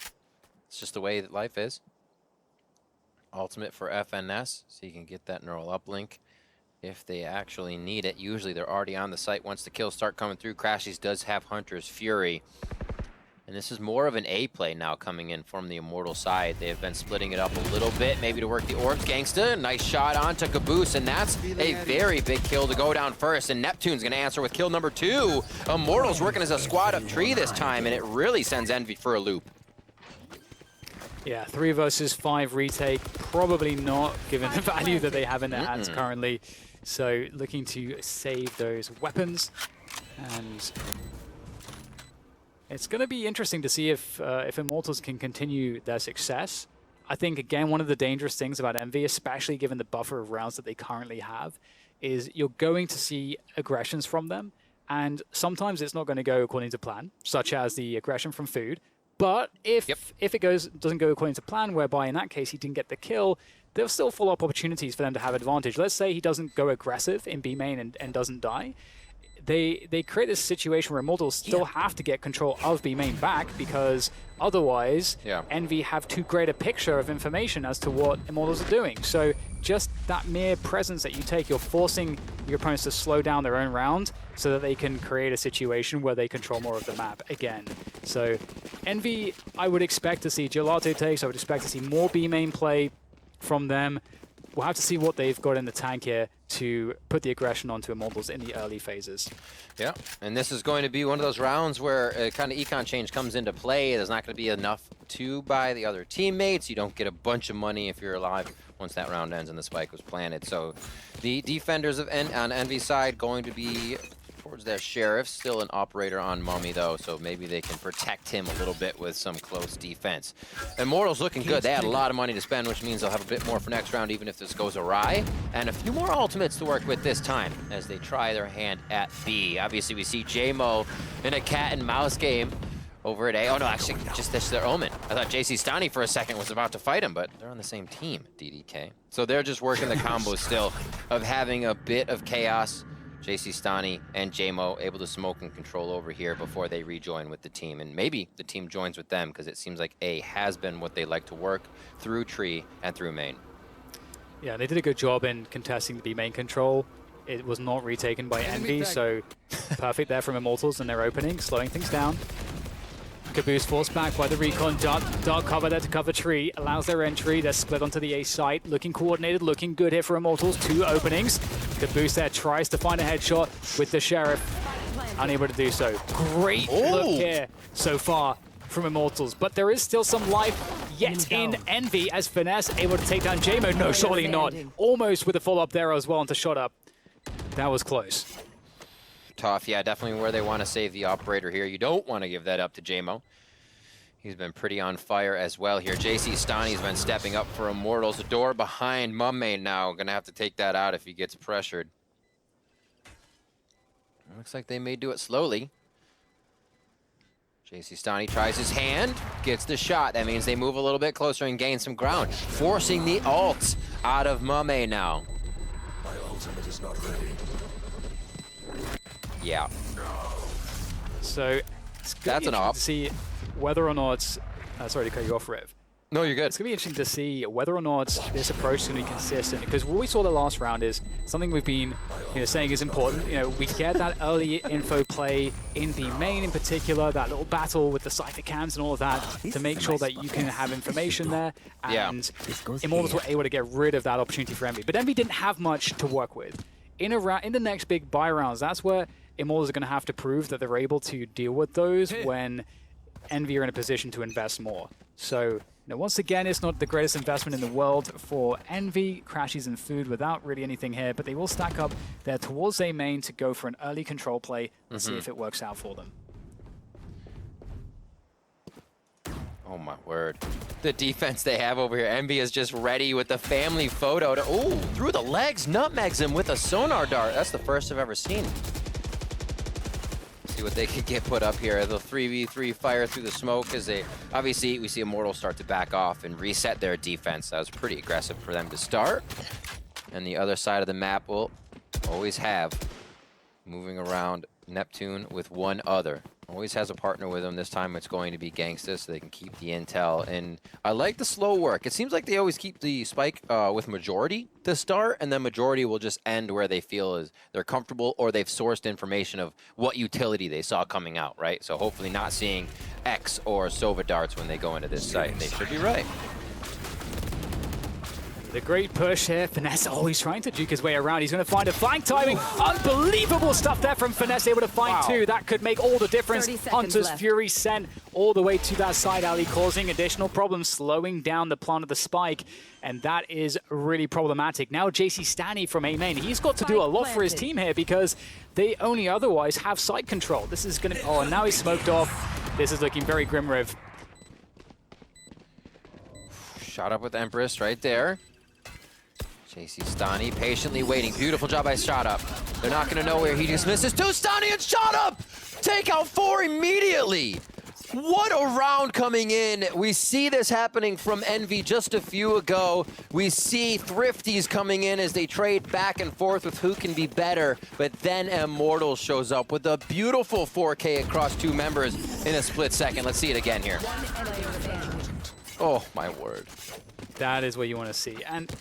It's just the way that life is. Ultimate for FNS, so you can get that neural uplink if they actually need it. Usually they're already on the site once the kills start coming through. Crashies does have Hunter's Fury. And this is more of an A play now coming in from the Immortal side. They have been splitting it up a little bit, maybe to work the orbs. Gangsta, nice shot onto Caboose, and that's a very big kill to go down first. And Neptune's gonna answer with kill number 2. Immortals working as a squad up tree this time, and it really sends Envy for a loop. Yeah, 3 versus 5 retake, probably not given the value that they have in their hands currently. So looking to save those weapons, and it's going to be interesting to see if Immortals can continue their success. I think, again, one of the dangerous things about Envy, especially given the buffer of rounds that they currently have, is you're going to see aggressions from them, and sometimes it's not going to go according to plan, such as the aggression from Food. But if it doesn't go according to plan, whereby in that case he didn't get the kill, there'll still follow-up opportunities for them to have advantage. Let's say he doesn't go aggressive in B main and doesn't die. They create this situation where Immortals still have to get control of B main back, because otherwise Envy have too great a picture of information as to what Immortals are doing. So just that mere presence that you take, you're forcing your opponents to slow down their own round so that they can create a situation where they control more of the map again. So Envy, I would expect to see Gelato takes, I would expect to see more B main play from them. We'll have to see what they've got in the tank here to put the aggression onto Immortals in the early phases. Yeah, and this is going to be one of those rounds where a kind of econ change comes into play. There's not going to be enough to buy the other teammates. You don't get a bunch of money if you're alive once that round ends and the spike was planted. So the defenders of on Envy's side going to be towards their Sheriff. Still an operator on Mummy, though, so maybe they can protect him a little bit with some close defense. Immortals looking good. They had a lot of money to spend, which means they'll have a bit more for next round, even if this goes awry. And a few more ultimates to work with this time as they try their hand at B. Obviously, we see J-Mo in a cat and mouse game over at A. Oh, no, actually, just this is their Omen. I thought JC Stani for a second was about to fight him, but they're on the same team, DDK. So they're just working the combo still of having a bit of chaos. JC Stani and J-Mo able to smoke and control over here before they rejoin with the team. And maybe the team joins with them, because it seems like A has been what they like to work through tree and through main. Yeah, they did a good job in contesting the B main control. It was not retaken by Envy, so perfect there from Immortals in their opening, slowing things down. Caboose forced back by the recon. Dark cover there to cover tree, allows their entry. They're split onto the A site, looking coordinated, looking good here for Immortals. 2 openings. Caboose there tries to find a headshot with the Sheriff, unable to do so. Great look here so far from Immortals, but there is still some life yet in Envy as Finesse able to take down J-Mo. No, surely not. Almost with a follow-up there as well onto shot up. That was close. Tough, yeah, definitely where they want to save the operator here. You don't want to give that up to J-Mo. He's been pretty on fire as well here. JC Stani's been stepping up for Immortals. The door behind Mummane now. Gonna have to take that out if he gets pressured. Looks like they may do it slowly. JC Stani tries his hand, gets the shot. That means they move a little bit closer and gain some ground, forcing the ult out of Mummane now. My ultimate is not ready. Yeah. So that's an op. To see whether or not, sorry to cut you off, Rev. No, you're good. It's going to be interesting to see whether or not this approach is going to be consistent, because what we saw the last round is something we've been saying is important. We get that early info play in the main in particular, that little battle with the Cypher cams and all of that to make sure that you can have information there. And Immortals were able to get rid of that opportunity for Envy. But Envy didn't have much to work with. In the next big buy rounds, that's where Immortals are going to have to prove that they're able to deal with those when Envy are in a position to invest more. So, once again, it's not the greatest investment in the world for Envy. Crashies and Food without really anything here, but they will stack up there towards A main to go for an early control play and see if it works out for them. Oh my word. The defense they have over here. Envy is just ready with the family photo. Ooh, through the legs, nutmegs him with a sonar dart. That's the first I've ever seen. See what they can get put up here. The 3v3 fire through the smoke as they, obviously, we see Immortals start to back off and reset their defense. That was pretty aggressive for them to start. And the other side of the map will always have moving around Neptune with one other. Always has a partner with him. This time it's going to be Gangsta, so they can keep the intel. And I like the slow work. It seems like they always keep the spike with majority to start, and then majority will just end where they feel is they're comfortable or they've sourced information of what utility they saw coming out, right? So hopefully not seeing X or Sova darts when they go into this site. They should be right. The great push here. Finesse always trying to juke his way around. He's going to find a flank timing. Unbelievable stuff there from Finesse, able to find two. That could make all the difference. 30 seconds Hunter's left. Fury sent all the way to that side alley, causing additional problems, slowing down the plant of the spike. And that is really problematic. Now JC Stanny from A main, he's got to do a lot for his team here because they only otherwise have side control. This is going to... Oh, and now he's smoked off. This is looking very grim, Riv. Shot up with Empress right there. JC Stani patiently waiting. Beautiful job by Shot Up. They're not going to know where he just misses. Two Stani and Shot Up! Take out 4 immediately! What a round coming in. We see this happening from Envy just a few ago. We see Thrifties coming in as they trade back and forth with who can be better. But then Immortals shows up with a beautiful 4K across 2 members in a split second. Let's see it again here. Oh, my word. That is what you want to see. And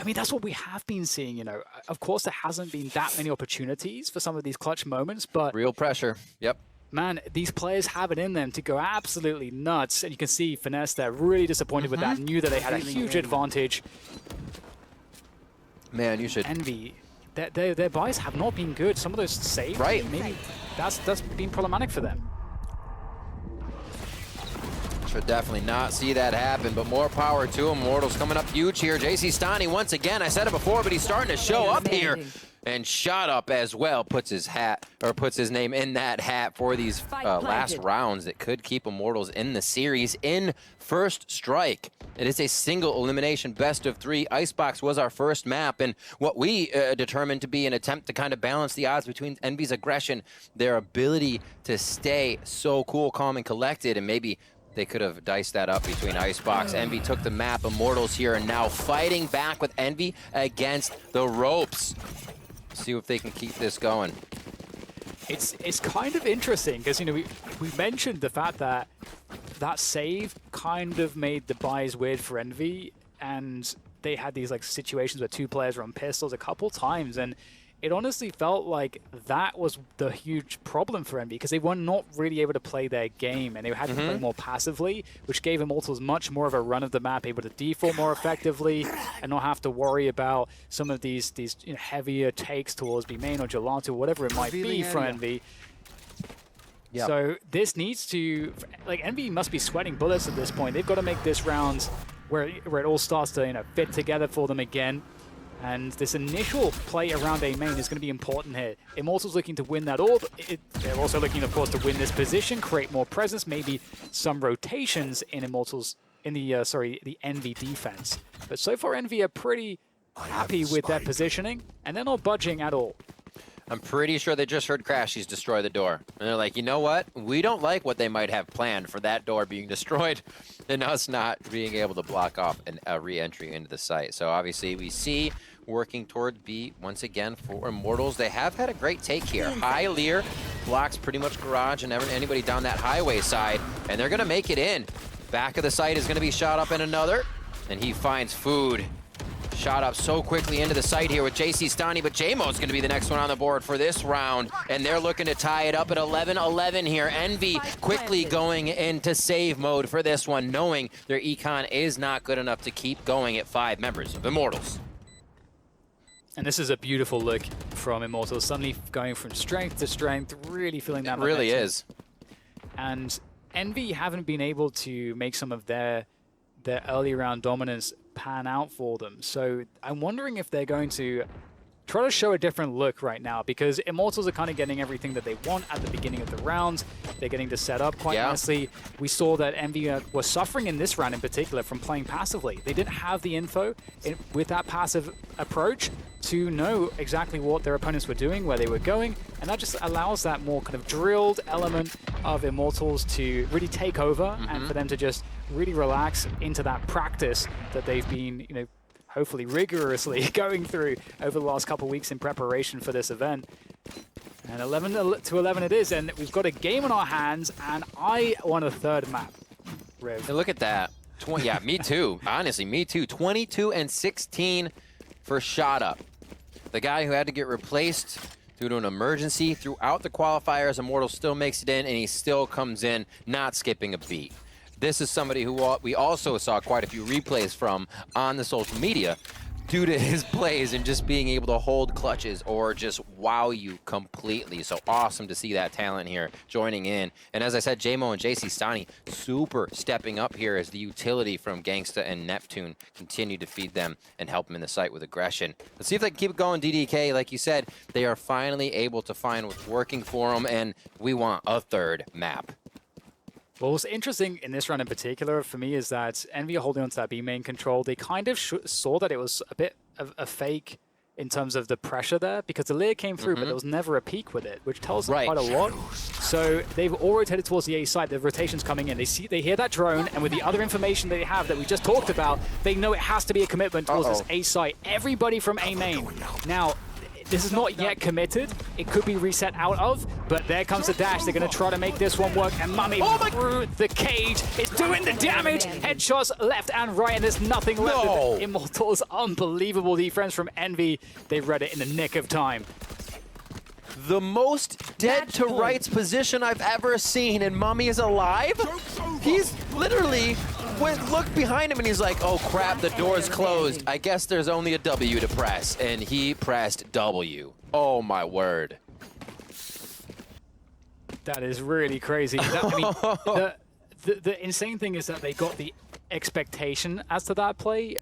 I mean, that's what we have been seeing, you know. Of course, there hasn't been that many opportunities for some of these clutch moments, but... Real pressure, yep. Man, these players have it in them to go absolutely nuts. And you can see Finesse there really disappointed with that, knew that they had a huge advantage. Man, you should... Envy, their buys have not been good. Some of those saves, right. Maybe that's been problematic for them. Should definitely not see that happen, but more power to him. Immortals coming up huge here. JC Stani once again, I said it before, but he's starting to show up here. And Shot Up as well puts his name in that hat for these last rounds that could keep Immortals in the series in first strike. It is a single elimination best of 3. Icebox was our first map, and what we determined to be an attempt to kind of balance the odds between Envy's aggression, their ability to stay so cool, calm, and collected, and maybe they could have diced that up between Icebox. Envy took the map. Immortals here and now fighting back with Envy against the ropes. See if they can keep this going. It's kind of interesting because, you know, we mentioned the fact that that save kind of made the buys weird for Envy, and they had these like situations where 2 players were on pistols a couple times, and it honestly felt like that was the huge problem for Envy because they were not really able to play their game and they had to play more passively, which gave Immortals much more of a run of the map, able to default more effectively and not have to worry about some of these you know, heavier takes towards B main or Gelato or whatever it might be from Envy. Yep. So this needs to, like, Envy must be sweating bullets at this point. They've got to make this round where it all starts to, you know, fit together for them again. And this initial play around A main is going to be important here. Immortals looking to win that orb. They're also looking, of course, to win this position, create more presence, maybe some rotations in Immortals, in the, the Envy defense. But so far, Envy are pretty happy with their positioning, and they're not budging at all. I'm pretty sure they just heard Crashies destroy the door. And they're like, you know what? We don't like what they might have planned for that door being destroyed and us not being able to block off a re-entry into the site. So obviously we see working toward B once again for Immortals. They have had a great take here. High Lear blocks pretty much garage and anybody down that highway side. And they're going to make it in. Back of the site is going to be Shot Up in another. And he finds food. Shot Up so quickly into the site here with JC Stani, but J-Mo's going to be the next one on the board for this round, and they're looking to tie it up at 11-11 here. Envy quickly going into save mode for this one, knowing their econ is not good enough to keep going at 5 members of Immortals. And this is a beautiful look from Immortals, suddenly going from strength to strength, really feeling that momentum. It really is. And Envy haven't been able to make some of their early round dominance pan out for them. So I'm wondering if they're going to try to show a different look right now, because Immortals are kind of getting everything that they want at the beginning of the round. They're getting to set up quite nicely. We saw that Envy was suffering in this round in particular from playing passively. They didn't have the info with that passive approach to know exactly what their opponents were doing, where they were going, and that just allows that more kind of drilled element of Immortals to really take over and for them to just really relax into that practice that they've been, you know, hopefully rigorously going through over the last couple of weeks in preparation for this event. And 11 to 11 it is, and we've got a game on our hands, and I want a third map, Riv. Hey, look at that. Yeah, me too. Honestly, me too. 22 and 16 for Shot Up. The guy who had to get replaced due to an emergency throughout the qualifiers. Immortals still makes it in, and he still comes in, not skipping a beat. This is somebody who we also saw quite a few replays from on the social media due to his plays and just being able to hold clutches or just wow you completely. So awesome to see that talent here joining in. And as I said, JMO and JC Stani super stepping up here as the utility from Gangsta and Neptune continue to feed them and help them in the site with aggression. Let's see if they can keep it going, DDK. Like you said, they are finally able to find what's working for them, and we want a third map. Well, what's interesting in this round in particular for me is that Envy are holding onto that B main control. They kind of saw that it was a bit of a fake in terms of the pressure there, because the layer came through, but there was never a peak with it, which tells them quite a lot. So they've already headed towards the A side. The rotation's coming in. They hear that drone, and with the other information they have that we just talked about, they know it has to be a commitment towards this A site. Everybody from A main. Now, this is not yet committed. It could be reset out of, but there comes the dash. They're going to try to make this one work, and Mummy through the cage is doing the damage. Headshots left and right, and there's nothing left of it. Immortals, unbelievable defense from Envy. They read it in the nick of time. The most dead to rights position I've ever seen, and Mummy is alive? He's literally looked behind him and he's like, oh crap, the door's closed. I guess there's only a W to press, and he pressed W. Oh my word. That is really crazy. I mean, the insane thing is that they got the expectation as to that play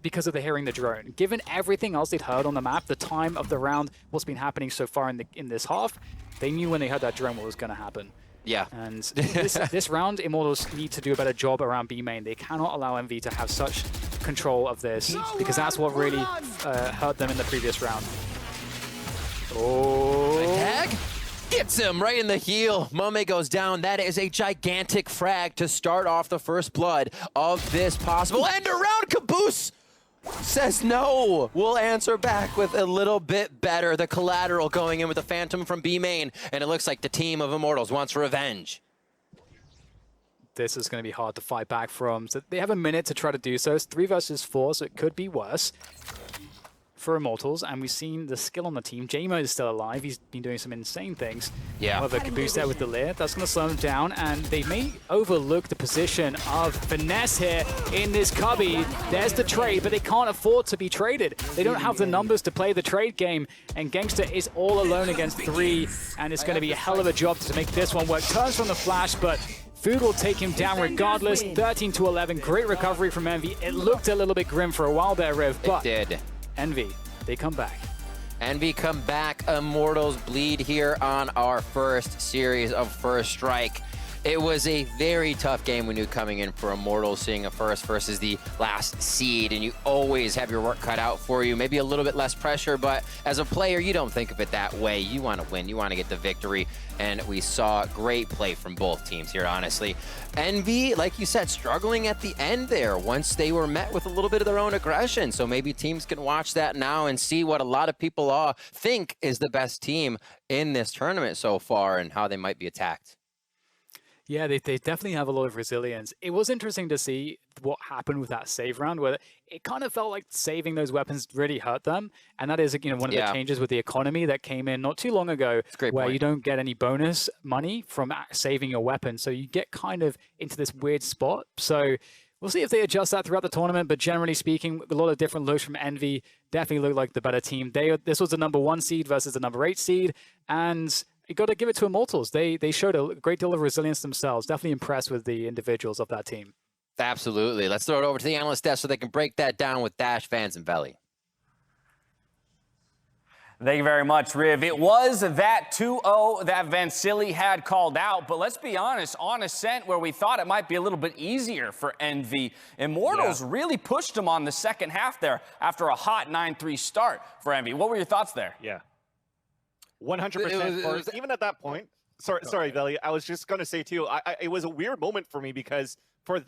because of the hearing the drone. Given everything else they'd heard on the map, the time of the round, what's been happening so far in this half, they knew when they heard that drone what was going to happen. Yeah. And this round, Immortals need to do a better job around B main. They cannot allow MV to have such control of this, because that's what really hurt them in the previous round. Oh. Tag gets him right in the heel. Mummy goes down. That is a gigantic frag to start off the first blood of this possible end around. Caboose says no. We'll answer back with a little bit better. The collateral going in with the Phantom from B main, and it looks like the team of Immortals wants revenge. This is going to be hard to fight back from. So they have a minute to try to do so. It's 3 versus 4, so it could be worse for Immortals, and we've seen the skill on the team. JMO is still alive. He's been doing some insane things. Yeah. However, Caboose there with the lair. That's going to slow him down, and they may overlook the position of Finesse here in this cubby. There's the trade, but they can't afford to be traded. They don't have the numbers to play the trade game, and Gangsta is all alone against 3, and it's going to be a hell of a job to make this one work. Turns from the flash, but Food will take him down regardless. 13 to 11. Great recovery from Envy. It looked a little bit grim for a while there, Riv, but it did. Envy, they come back. Envy come back. Immortals bleed here on our first series of First Strike. It was a very tough game we knew coming in for Immortals, seeing a first versus the last seed, and you always have your work cut out for you. Maybe a little bit less pressure, but as a player, you don't think of it that way. You want to win. You want to get the victory, and we saw great play from both teams here, honestly. Envy, like you said, struggling at the end there once they were met with a little bit of their own aggression, so maybe teams can watch that now and see what a lot of people think is the best team in this tournament so far and how they might be attacked. Yeah, they definitely have a lot of resilience. It was interesting to see what happened with that save round, where it kind of felt like saving those weapons really hurt them. And that is, one of the changes with the economy that came in not too long ago, where you don't get any bonus money from saving your weapon. So you get kind of into this weird spot. So we'll see if they adjust that throughout the tournament. But generally speaking, a lot of different looks from Envy. Definitely look like the better team. This was the #1 seed versus the #8 seed. And you got to give it to Immortals. They showed a great deal of resilience themselves. Definitely impressed with the individuals of that team. Absolutely. Let's throw it over to the analyst desk so they can break that down with Dash, Vans, and Belly. Thank you very much, Riv. It was that 2-0 that Vansili had called out, but let's be honest, on Ascent, where we thought it might be a little bit easier for Envy, Immortals really pushed them on the second half there after a hot 9-3 start for Envy. What were your thoughts there? Yeah. 100% even at that point. Sorry, Belly. I was just going to say, too, it was a weird moment for me because for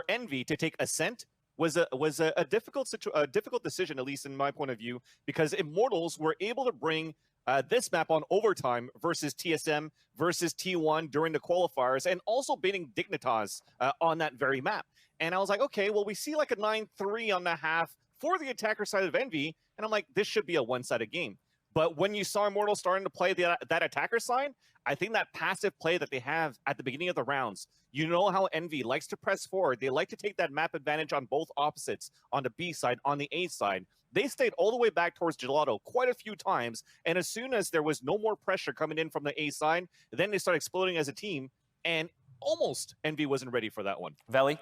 Envy to take Ascent was a difficult decision, at least in my point of view, because Immortals were able to bring this map on overtime versus TSM versus T1 during the qualifiers, and also beating Dignitas on that very map. And I was like, okay, well, we see like a 9-3 on the half for the attacker side of Envy, and I'm like, this should be a one-sided game. But when you saw Immortals starting to play that attacker side, I think that passive play that they have at the beginning of the rounds, you know how Envy likes to press forward. They like to take that map advantage on both opposites, on the B side, on the A side. They stayed all the way back towards Gelato quite a few times, and as soon as there was no more pressure coming in from the A side, then they started exploding as a team, and almost Envy wasn't ready for that one. Veli?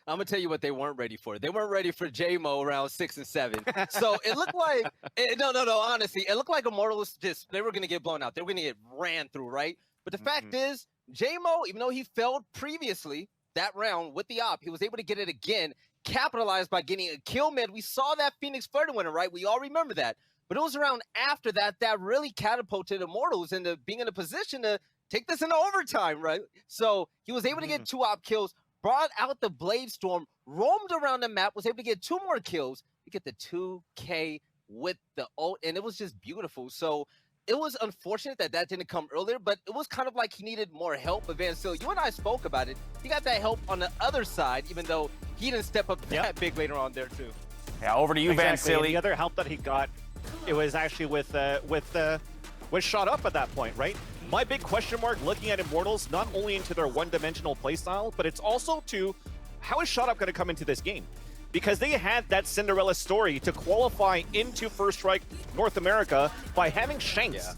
I'm gonna tell you what they weren't ready for. They weren't ready for JMO around 6 and 7. So it looked like no. Honestly, it looked like Immortals they were gonna get blown out. They were gonna get ran through, right? But the fact is, JMO, even though he failed previously that round with the op, he was able to get it again, capitalized by getting a kill mid. We saw that Phoenix Flirting winner, right? We all remember that. But it was around after that that really catapulted Immortals into being in a position to take this into overtime, right? So he was able to get 2 op kills, brought out the Blade Storm, roamed around the map, was able to get 2 more kills to get the 2K with the ult, and it was just beautiful. So it was unfortunate that that didn't come earlier, but it was kind of like he needed more help. But Vancil, you and I spoke about it. He got that help on the other side, even though he didn't step up that big later on there too. Yeah, over to you, Exactly. Vancil. The other help that he got, it was actually with Shot Up at that point, right? My big question mark looking at Immortals, not only into their one-dimensional playstyle, but it's also to how is Shot Up going to come into this game? Because they had that Cinderella story to qualify into First Strike North America by having Shanks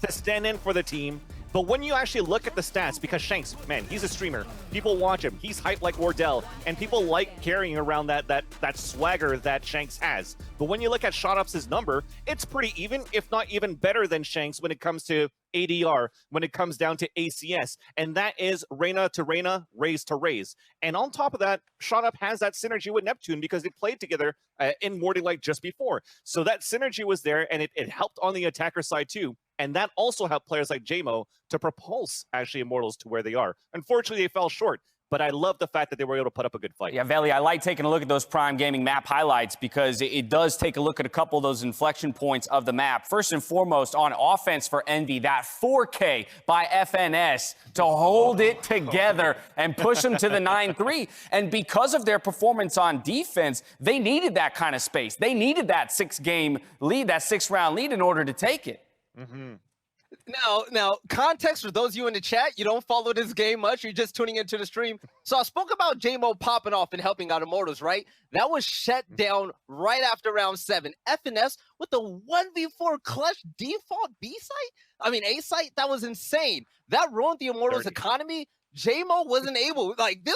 to stand in for the team. But when you actually look at the stats, because Shanks, man, he's a streamer. People watch him. He's hyped like Wardell, and people like carrying around that swagger that Shanks has. But when you look at Shot Up's number, it's pretty even, if not even better than Shanks when it comes to ADR, when it comes down to ACS. And that is Reyna to Reyna, Raze to Raze. And on top of that, Shot Up has that synergy with Neptune because they played together in Morning Light just before. So that synergy was there, and it helped on the attacker side too. And that also helped players like JMO to propulse actually Immortals to where they are. Unfortunately, they fell short, but I love the fact that they were able to put up a good fight. Yeah, Veli, I like taking a look at those Prime Gaming map highlights because it does take a look at a couple of those inflection points of the map. First and foremost, on offense for Envy, that 4K by FNS to hold it together and push them to the 9-3. And because of their performance on defense, they needed that kind of space. They needed that 6-game lead, that 6-round lead in order to take it. Now, context for those of you in the chat, you don't follow this game much, you're just tuning into the stream. So I spoke about JMO popping off and helping out Immortals, right? That was shut down right after round 7. FNS with the 1v4 clutch default B site? I mean, A site? That was insane. That ruined the Immortals economy. JMO wasn't able,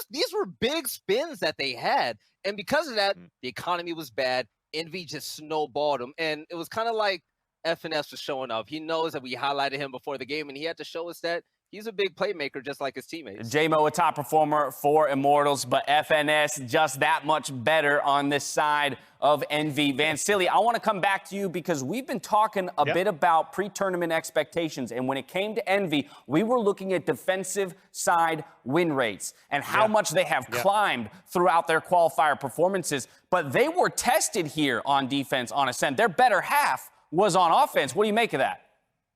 these were big spins that they had. And because of that, the economy was bad. Envy just snowballed them. And it was kind of like FNS was showing off. He knows that we highlighted him before the game, and he had to show us that he's a big playmaker just like his teammates. JMO, a top performer for Immortals, but FNS just that much better on this side of Envy. Vancil, I want to come back to you because we've been talking a bit about pre-tournament expectations, and when it came to Envy, we were looking at defensive side win rates and how much they have climbed throughout their qualifier performances, but they were tested here on defense on Ascent. Their better half was on offense. What do you make of that?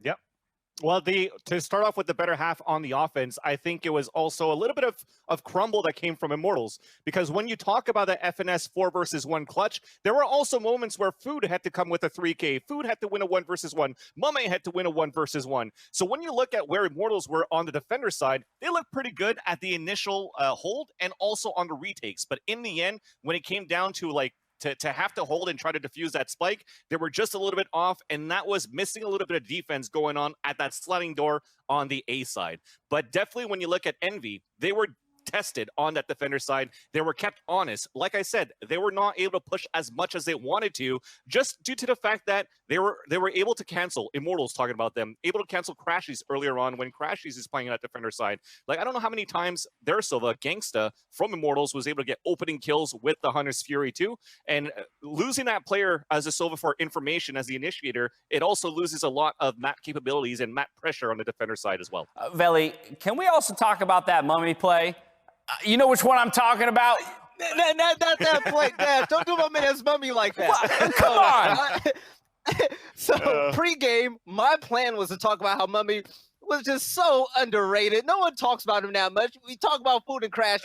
Yep. Well, to start off with the better half on the offense, I think it was also a little bit of crumble that came from Immortals. Because when you talk about the FNS 4 versus 1 clutch, there were also moments where Food had to come with a 3K. Food had to win a 1 versus 1. Mame had to win a 1 versus 1. So when you look at where Immortals were on the defender side, they looked pretty good at the initial hold and also on the retakes. But in the end, when it came down to to have to hold and try to defuse that spike, they were just a little bit off, and that was missing a little bit of defense going on at that sliding door on the A side. But definitely when you look at Envy, they were tested on that defender side. They were kept honest. Like I said, they were not able to push as much as they wanted to, just due to the fact that they were able to cancel, Immortals talking about them, able to cancel Crashies earlier on when Crashies is playing on that defender side. Like, I don't know how many times their Silva, Gangsta, from Immortals was able to get opening kills with the Hunter's Fury too, and losing that player as a Silva for information as the initiator, it also loses a lot of map capabilities and map pressure on the defender side as well. Veli, can we also talk about that Mummy play? You know which one I'm talking about? Not that play. Don't do my man as Mummy like that. Come on. So pre-game, my plan was to talk about how Mummy was just so underrated. No one talks about him that much. We talk about food and crash.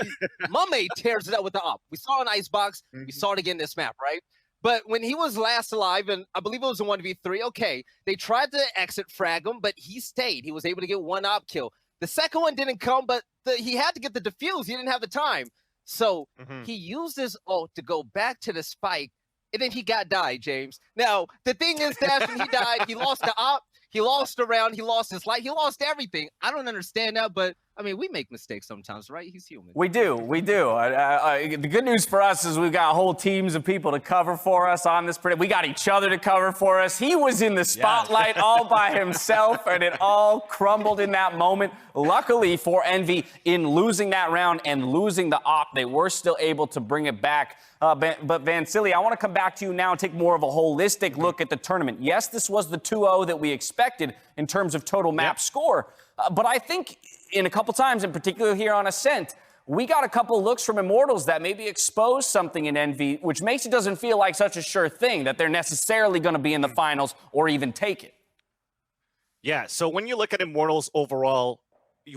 Mummy tears it up with the op. We saw an Icebox. We saw it again this map, right? But when he was last alive, and I believe it was a 1v3, okay, they tried to exit frag him, but he stayed. He was able to get one op kill. The second one didn't come, but he had to get the defuse. He didn't have the time. So he used his ult to go back to the spike, and then he died, James. Now, the thing is that when he died, he lost the op, he lost the round, he lost his life, he lost everything. I don't understand that, but I mean, we make mistakes sometimes, right? He's human. We do. The good news for us is we've got whole teams of people to cover for us on this. We got each other to cover for us. He was in the spotlight all by himself, and it all crumbled in that moment. Luckily for Envy, in losing that round and losing the op, they were still able to bring it back. But Vansili, I want to come back to you now and take more of a holistic look at the tournament. Yes, this was the 2-0 that we expected in terms of total map score, but I think in a couple times, in particular here on Ascent, we got a couple of looks from Immortals that maybe expose something in Envy, which makes it doesn't feel like such a sure thing that they're necessarily going to be in the finals or even take it. Yeah, so when you look at Immortals overall,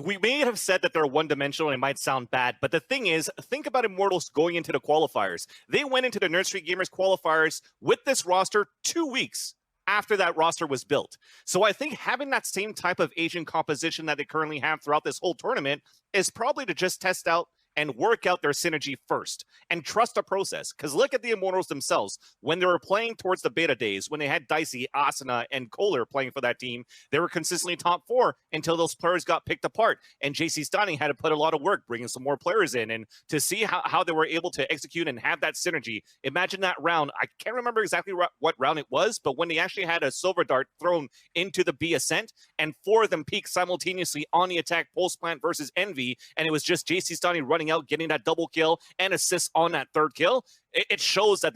we may have said that they're one-dimensional and it might sound bad, but the thing is, think about Immortals going into the qualifiers. They went into the Nursery Gamers qualifiers with this roster 2 weeks after that roster was built. So I think having that same type of agent composition that they currently have throughout this whole tournament is probably to just test out and work out their synergy first and trust the process. Because look at the Immortals themselves. When they were playing towards the beta days, when they had Dicey, Asuna, and Kohler playing for that team, they were consistently top 4 until those players got picked apart. And JC Stunning had to put a lot of work bringing some more players in. And to see how they were able to execute and have that synergy, imagine that round. I can't remember exactly what round it was, but when they actually had a silver dart thrown into the B Ascent and 4 of them peaked simultaneously on the attack pulse plant versus Envy, and it was just JC Stunning running out, getting that double kill and assist on that third kill, it shows that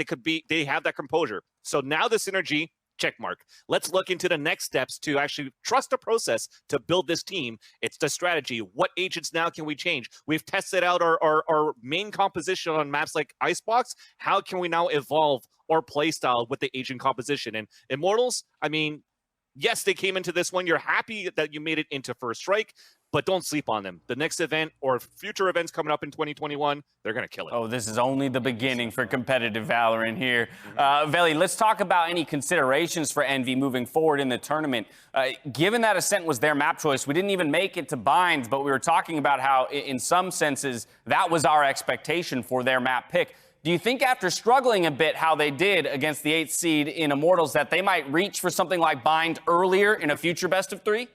they have that composure. So now the synergy, check mark. Let's look into the next steps to actually trust the process to build this team. It's the strategy. What agents now can we change? We've tested out our main composition on maps like Icebox. How can we now evolve our playstyle with the agent composition? And Immortals, I mean, yes, they came into this one. You're happy that you made it into First Strike, but don't sleep on them. The next event or future events coming up in 2021, they're going to kill it. Oh, this is only the beginning for competitive Valorant here. Veli, let's talk about any considerations for Envy moving forward in the tournament. Given that Ascent was their map choice, we didn't even make it to Binds, but we were talking about how, in some senses, that was our expectation for their map pick. Do you think after struggling a bit how they did against the 8th seed in Immortals that they might reach for something like Bind earlier in a future best of 3?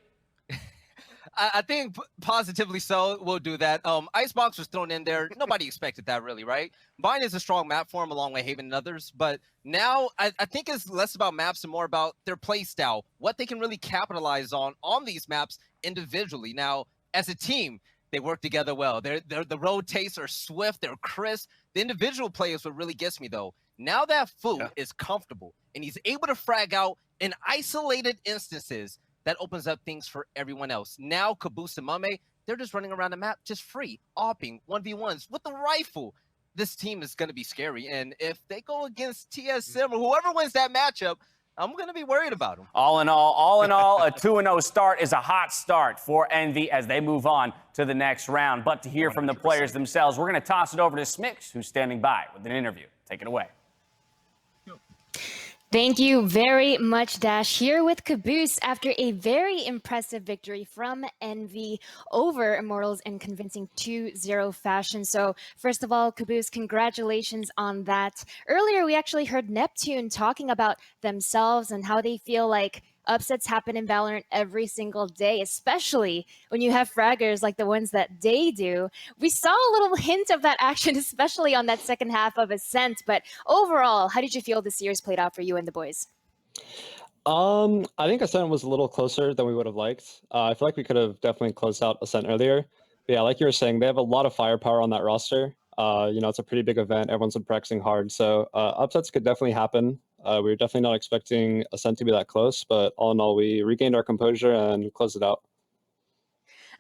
I think positively so, we'll do that. Icebox was thrown in there. Nobody expected that really, right? Bind is a strong map for him along with Haven and others. But now I think it's less about maps and more about their play style, what they can really capitalize on these maps individually. Now, as a team, they work together well. The rotates are swift, they're crisp. The individual play is what really gets me, though. Now that Fu is comfortable and he's able to frag out in isolated instances, that opens up things for everyone else. Now, Caboose and Mame, they're just running around the map just free, opping 1v1s with the rifle. This team is going to be scary. And if they go against TSM or whoever wins that matchup, I'm going to be worried about them. All in all, a 2-0 start is a hot start for Envy as they move on to the next round. But to hear from the players themselves, we're going to toss it over to Smix, who's standing by with an interview. Take it away. Thank you very much, Dash. Here with Caboose after a very impressive victory from Envy over Immortals in convincing 2-0 fashion. So first of all, Caboose, congratulations on that. Earlier, we actually heard Neptune talking about themselves and how they feel like upsets happen in Valorant every single day, especially when you have fraggers like the ones that they do. We saw a little hint of that action, especially on that second half of Ascent. But overall, how did you feel this year's played out for you and the boys? I think Ascent was a little closer than we would have liked. I feel like we could have definitely closed out Ascent earlier. But yeah, like you were saying, they have a lot of firepower on that roster. It's a pretty big event. Everyone's been practicing hard. So upsets could definitely happen. We were definitely not expecting Ascent to be that close, but all in all, we regained our composure and closed it out.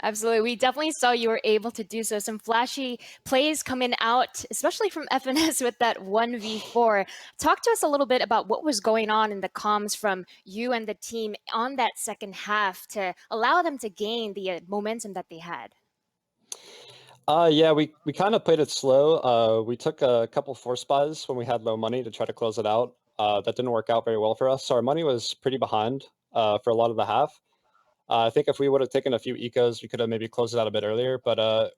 Absolutely. We definitely saw you were able to do so. Some flashy plays coming out, especially from FNS with that 1v4. Talk to us a little bit about what was going on in the comms from you and the team on that second half to allow them to gain the momentum that they had. Yeah, we kind of played it slow. We took a couple force buys when we had low money to try to close it out. That didn't work out very well for us. So our money was pretty behind for a lot of the half. I think if we would have taken a few ecos, we could have maybe closed it out a bit earlier. But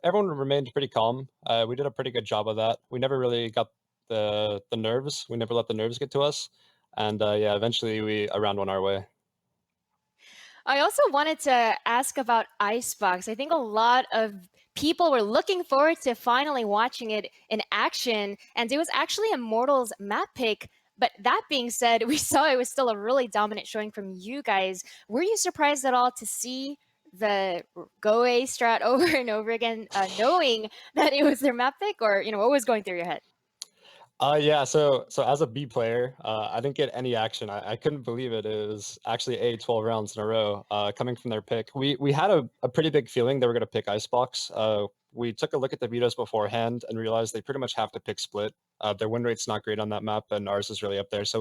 everyone remained pretty calm. We did a pretty good job of that. We never really got the nerves. We never let the nerves get to us. And yeah, eventually we round one our way. I also wanted to ask about Icebox. I think a lot of people were looking forward to finally watching it in action, and it was actually Immortals map pick. But that being said, we saw it was still a really dominant showing from you guys. Were you surprised at all to see the go A strat over and over again, knowing that it was their map pick, or what was going through your head? Yeah, so as a B player, I didn't get any action. I couldn't believe it. It was actually 12 rounds in a row coming from their pick. We had a pretty big feeling they were going to pick Icebox. We took a look at the vetoes beforehand and realized they pretty much have to pick Split. Their win rate's not great on that map, and ours is really up there. So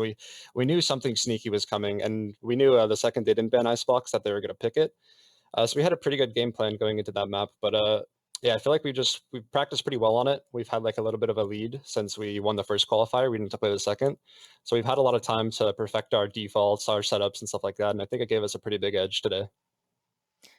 we knew something sneaky was coming, and we knew the second they didn't ban Icebox that they were going to pick it. So we had a pretty good game plan going into that map, but yeah, I feel like we practiced pretty well on it. We've had like a little bit of a lead since we won the first qualifier. We didn't have to play the second. So we've had a lot of time to perfect our defaults, our setups and stuff like that. And I think it gave us a pretty big edge today.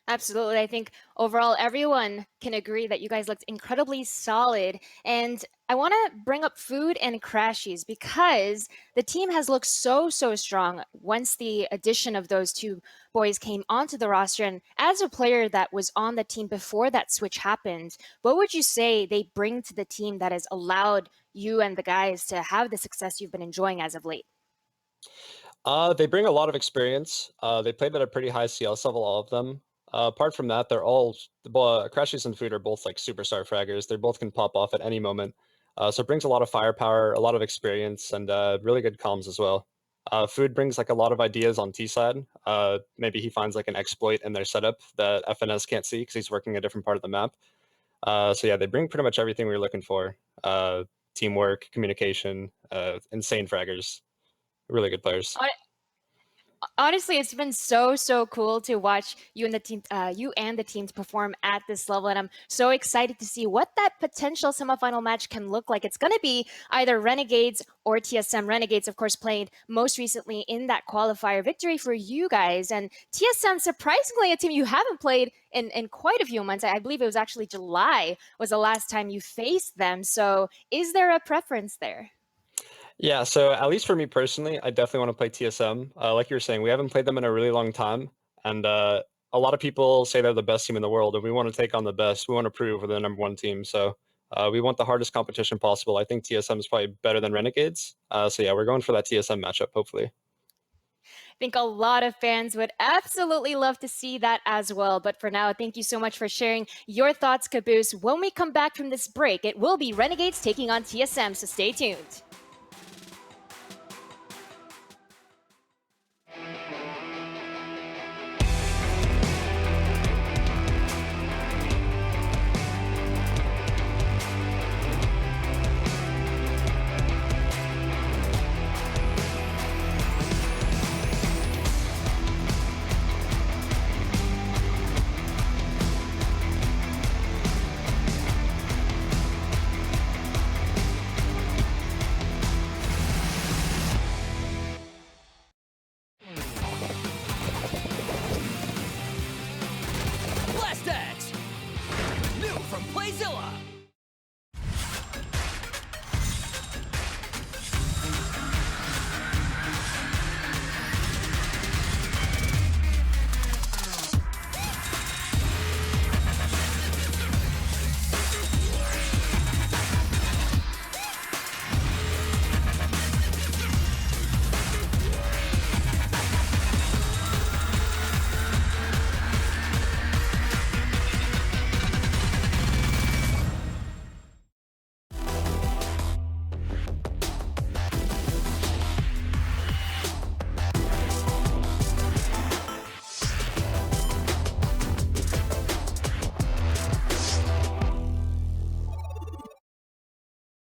Absolutely. I think overall, everyone can agree that you guys looked incredibly solid. And I want to bring up Food and Crashies because the team has looked so strong once the addition of those two boys came onto the roster. And as a player that was on the team before that switch happened, what would you say they bring to the team that has allowed you and the guys to have the success you've been enjoying as of late? They bring a lot of experience. They played at a pretty high CS level, all of them. Apart from that, they're all Crashies and Food are both like superstar fraggers. They both can pop off at any moment. So it brings a lot of firepower, a lot of experience, and really good comms as well. Food brings like a lot of ideas on T side. Maybe he finds like an exploit in their setup that FNS can't see because he's working a different part of the map. So yeah, they bring pretty much everything we were looking for. Teamwork, communication, insane fraggers. Really good players. Honestly, it's been so cool to watch you and the teams perform at this level, and I'm so excited to see what that potential semifinal match can look like. It's going to be either Renegades or TSM. Renegades, of course, played most recently in that qualifier victory for you guys, and TSM, surprisingly, a team you haven't played in quite a few months. I believe it was actually July was the last time you faced them. So, is there a preference there? Yeah, so at least for me personally, I definitely want to play TSM. Like you were saying, we haven't played them in a really long time, and a lot of people say they're the best team in the world, and we want to take on the best. We want to prove we're the #1 team, so we want the hardest competition possible. I think TSM is probably better than Renegades, so yeah, we're going for that TSM matchup, hopefully. I think a lot of fans would absolutely love to see that as well. But for now, thank you so much for sharing your thoughts, Caboose. When we come back from this break, it will be Renegades taking on TSM, so stay tuned.